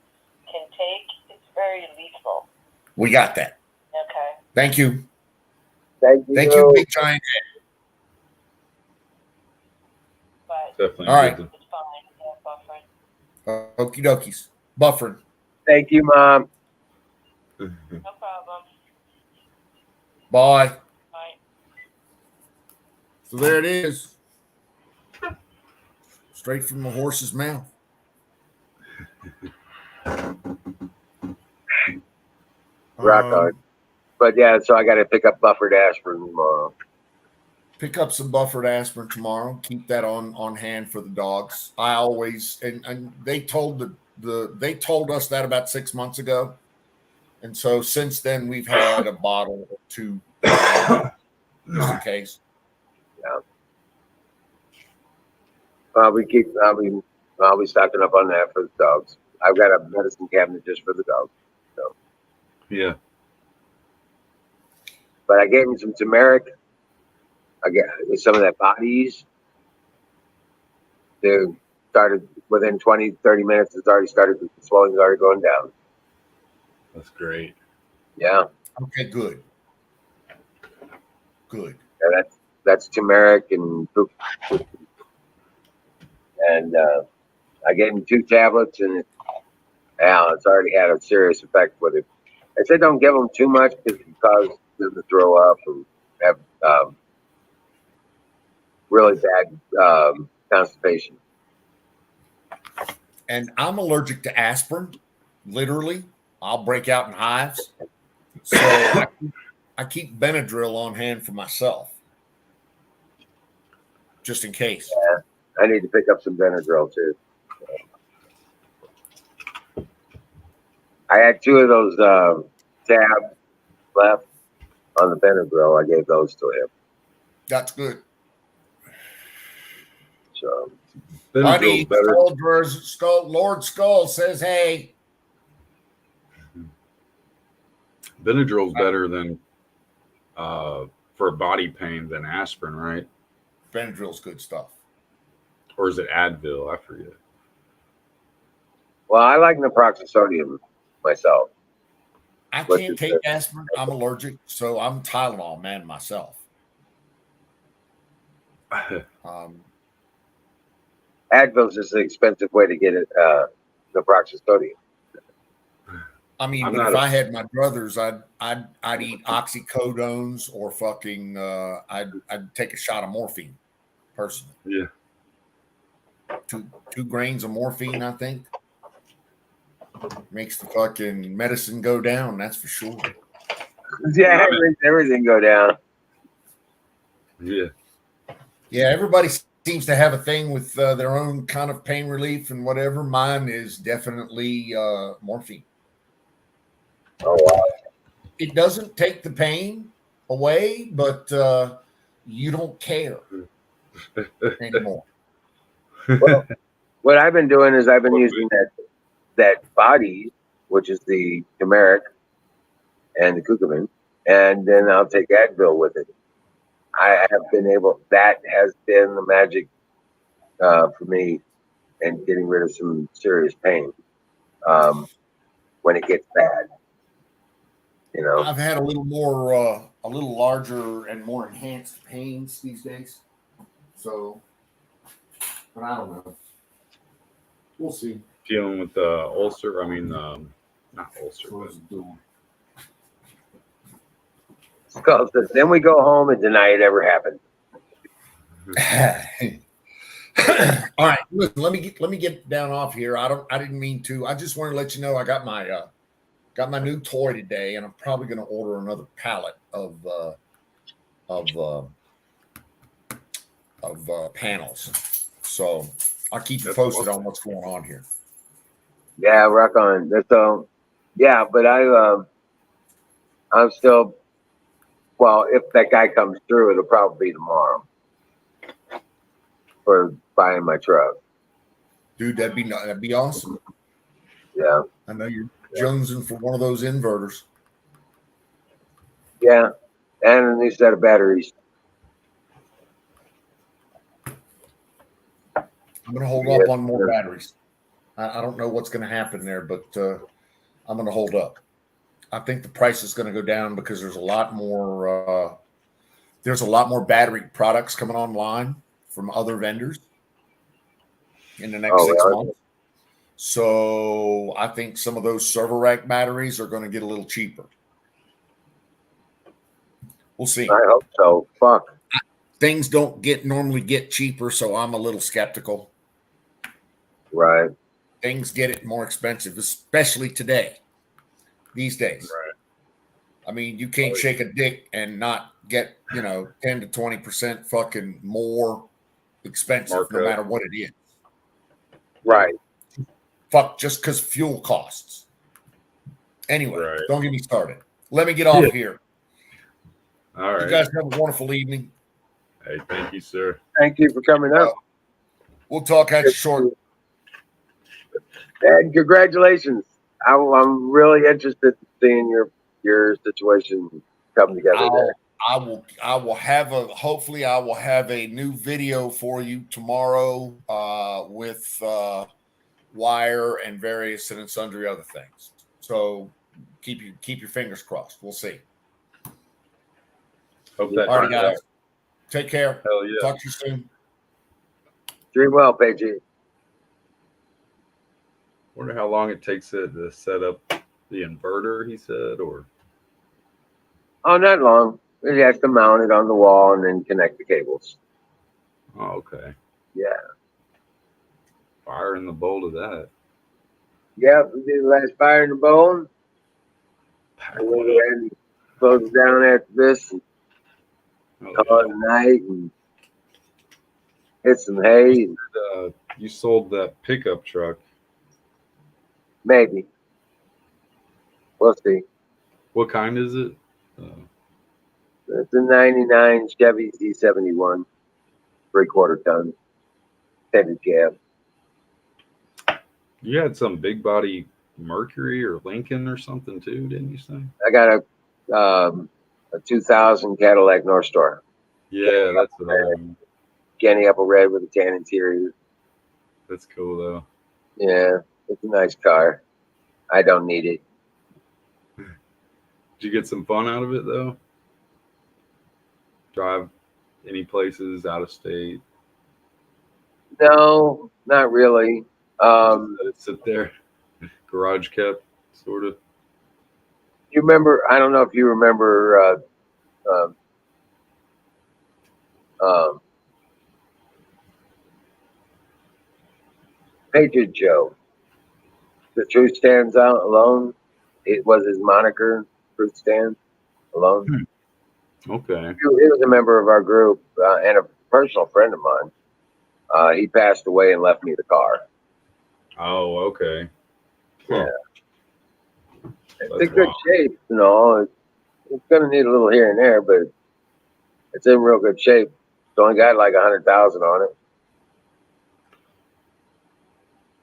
can take, it's very lethal. We got that. Okay. Thank you. Thank you. Thank you, big giant head. But Definitely. All right. it's fine. Yeah, buffering. Okie dokies. Buffering. Thank you, Mom. No problem. Bye. Bye. So there it is. Straight from the horse's mouth. Rock hard. But yeah, so I got to pick up buffered aspirin tomorrow. Pick up some buffered aspirin tomorrow. Keep that on hand for the dogs. I always and they told they told us that about 6 months ago, and so since then we've had a bottle or two just in case. Yeah. I'll be stocking up on that for the dogs. I've got a medicine cabinet just for the dogs. So. Yeah. But I gave him some turmeric. I got some of that bodies. They started within 20, 30 minutes. It's already started. The swelling's already going down. That's great. Yeah. Okay, good. Yeah, that's turmeric and I gave him 2 tablets, and it's already had a serious effect with it. I said don't give him too much because it causes them to throw up and have really bad constipation. And I'm allergic to aspirin. Literally, I'll break out in hives. So I keep Benadryl on hand for myself. just in case. I need to pick up some Benadryl too. I had 2 of those tabs left on the Benadryl. I gave those to him. That's good. So Benadryl's better. Lord Skull says, hey. Benadryl's better than for body pain than aspirin, right? Benadryl's good stuff. Or is it Advil? I forget. well, I like naproxen myself. I What's can't it take say? aspirin. I'm allergic, so I'm Tylenol man myself. Advil's just an expensive way to get it. Naproxen. I mean, I'm but not if a- I had my druthers, I'd eat oxycodones or fucking I'd take a shot of morphine personally. Yeah. 2 grains of morphine, I think, makes the fucking medicine go down. That's for sure. Yeah, everything go down. Yeah. Yeah, everybody seems to have a thing with their own kind of pain relief and whatever. Mine is definitely morphine. Oh wow. It doesn't take the pain away, but you don't care anymore. Well, what I've been doing is I've been using that body, which is the turmeric and the curcumin, and then I'll take Advil with it. I have been able. That has been the magic for me in getting rid of some serious pain when it gets bad. You know. I've had a little more, a little larger and more enhanced pains these days. So, but I don't know. We'll see. Dealing with the ulcer. I mean, not ulcer. What But is it doing? Skull says, then we go home and deny it ever happened. All right, listen, let me get down off here. I didn't mean to. I just want to let you know I got my new toy today, and I'm probably going to order another pallet of panels. So I'll keep you That's posted awesome. on what's going on here. Yeah, rock on. So, yeah, but I'm still. Well, if that guy comes through, it'll probably be tomorrow for buying my truck. Dude, that'd be awesome. Yeah, I know you're jonesing for one of those inverters. yeah, and a new set of batteries. I'm going to hold up on more batteries. I don't know what's going to happen there, but I'm going to hold up. I think the price is going to go down because there's a lot more battery products coming online from other vendors in the next 6 really? months. So I think some of those server rack batteries are going to get a little cheaper. We'll see. I hope so. Fuck. Things don't normally get cheaper, so I'm a little skeptical. Right. Things get it more expensive, especially these days. Right. I mean, you can't shake a dick and not get 10 to 20% fucking more expensive, no matter what it is. Right. Fuck, just because fuel costs. Anyway, Right. Don't get me started. Let me get off here. All right. You guys have a wonderful evening. Hey, thank you, sir. Thank you for coming up. We'll talk at you short. And congratulations. I'm really interested in seeing your situation come together there. I will have hopefully I will have a new video for you tomorrow with wire and various and sundry other things. So keep your fingers crossed. We'll see. Hope that All right, turns guys. out. Take care. Hell yeah. Talk to you soon. Dream well, Paige. Wonder how long it takes it to set up the inverter, he said, or Oh, not long. He has to mount it on the wall and then connect the cables. oh, okay. Yeah. Fire in the bowl of that. Yeah, we did the last fire in the bone. Pack And one we'll go ahead and close it down after this and up. call Oh, it a night. And hit some hay. You sold that pickup truck. Maybe. We'll see. What kind is it? It's a 99 Chevy Z71, 3/4 ton, heavy cab. You had some big body Mercury or Lincoln or something too, didn't you say? I got a 2000 Cadillac North Star. Yeah, that's what I remember. Candy apple red with a tan interior. That's cool though. Yeah, it's a nice car. I don't need it. Did you get some fun out of it though? Drive any places out of state? No, not really. Just let it sit there, garage kept, sort of. You remember? I don't know if you remember. Patriot Joe. The truth stands out alone. It was his moniker. Truth stands alone. Okay. He was a member of our group and a personal friend of mine. He passed away and left me the car. Oh, okay. Yeah. It's That's in good wild. shape, you know. It's gonna need a little here and there, but it's in real good shape. It's only got like 100,000 on it.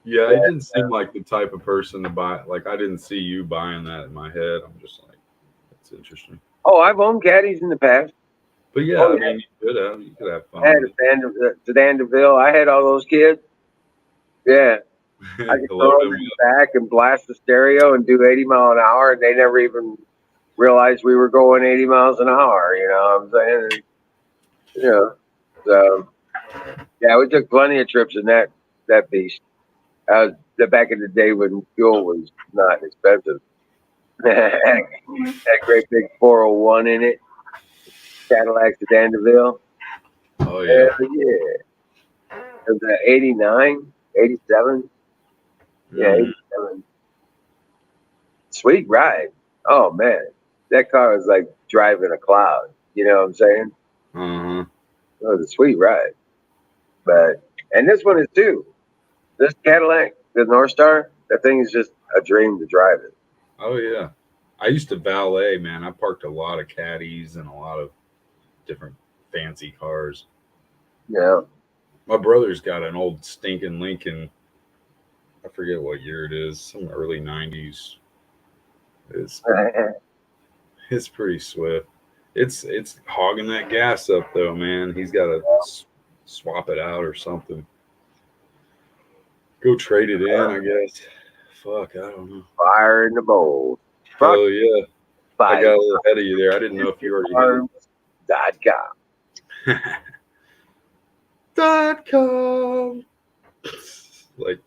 Yeah, it didn't seem like the type of person to buy. Like, I didn't see you buying that in my head. I'm just like, that's interesting. Oh, I've owned caddies in the past. But yeah, Oh, I mean, you could have fun I had with a sedan DeVille. I had all those kids. Yeah, it. I could Load throw them them in the back and blast the stereo and do 80 mile an hour, and they never even realized we were going 80 miles an hour. You know what I'm saying? You know, so yeah, we took plenty of trips in that beast. The back in the day when fuel was not expensive. Had a great big 401 in it, Cadillac sedan DeVille. Oh Hell yeah. yeah. It was 89, 87. Yeah, Mhm. 87. Sweet ride. Oh man, that car was like driving a cloud. You know what I'm saying? Uh-huh. It was a sweet ride. And this one is too. This Cadillac, the North Star, that thing is just a dream to drive it. Oh yeah. I used to valet, man. I parked a lot of caddies and a lot of different fancy cars. Yeah. My brother's got an old stinking Lincoln. I forget what year it is. Some early '90s. It's pretty swift. It's hogging that gas up though, man. He's got to swap it out or something. Go trade it in, I guess. Fuck, I don't know. Fire in the bowl. Fuck Oh yeah, I got a little ahead of you there. I didn't know if you already .com. hit .com. Like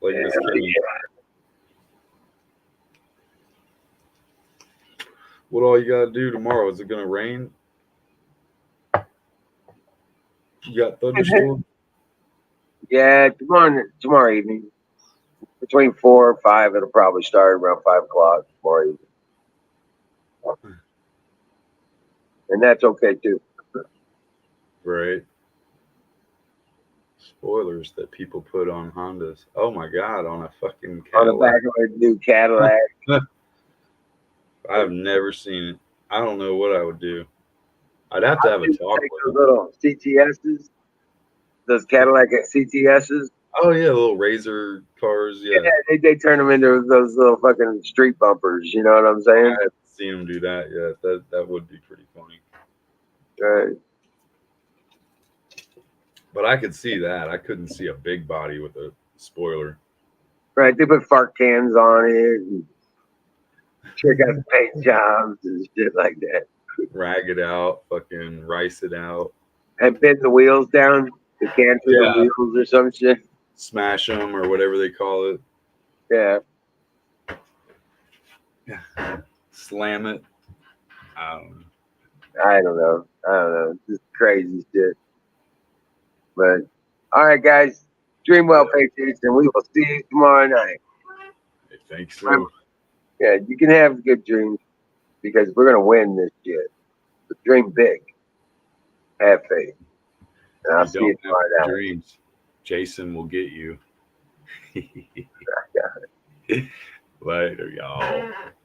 Yeah, Miss Kitty. What all you gotta do tomorrow? Is it gonna rain? You got thunderstorm? yeah, tomorrow evening. Between 4 or 5, it'll probably start around 5 o'clock tomorrow evening. And that's okay too. Right. Spoilers that people put on Hondas. Oh my god, on a fucking On the Cadillac. back of a new Cadillac. I've never seen it. I don't know what I would do. I'd have to have a talk Take with those them. little CTSs, those Cadillac CTSs. Oh yeah, little razor cars. Yeah, They turn them into those little fucking street bumpers. You know what I'm I saying? haven't seen them do that yet. That would be pretty funny. Right. But I could see that. I couldn't see a big body with a spoiler. Right. They put fart cans on it and check out the paint jobs and shit like that. Rag it out, fucking rice it out, And bend the wheels down, the canter Yeah. wheels or some shit. smash them or whatever they call it. Yeah. Slam it. I don't know. I don't know. Just crazy shit. But all right, guys. Dream well, Patriots, and we will see you tomorrow night. I think so. Yeah, you can have good dreams because we're gonna win this shit. But dream big. Have faith. And I'll You see don't you have tomorrow night. dreams. Jason will get you. Later, y'all.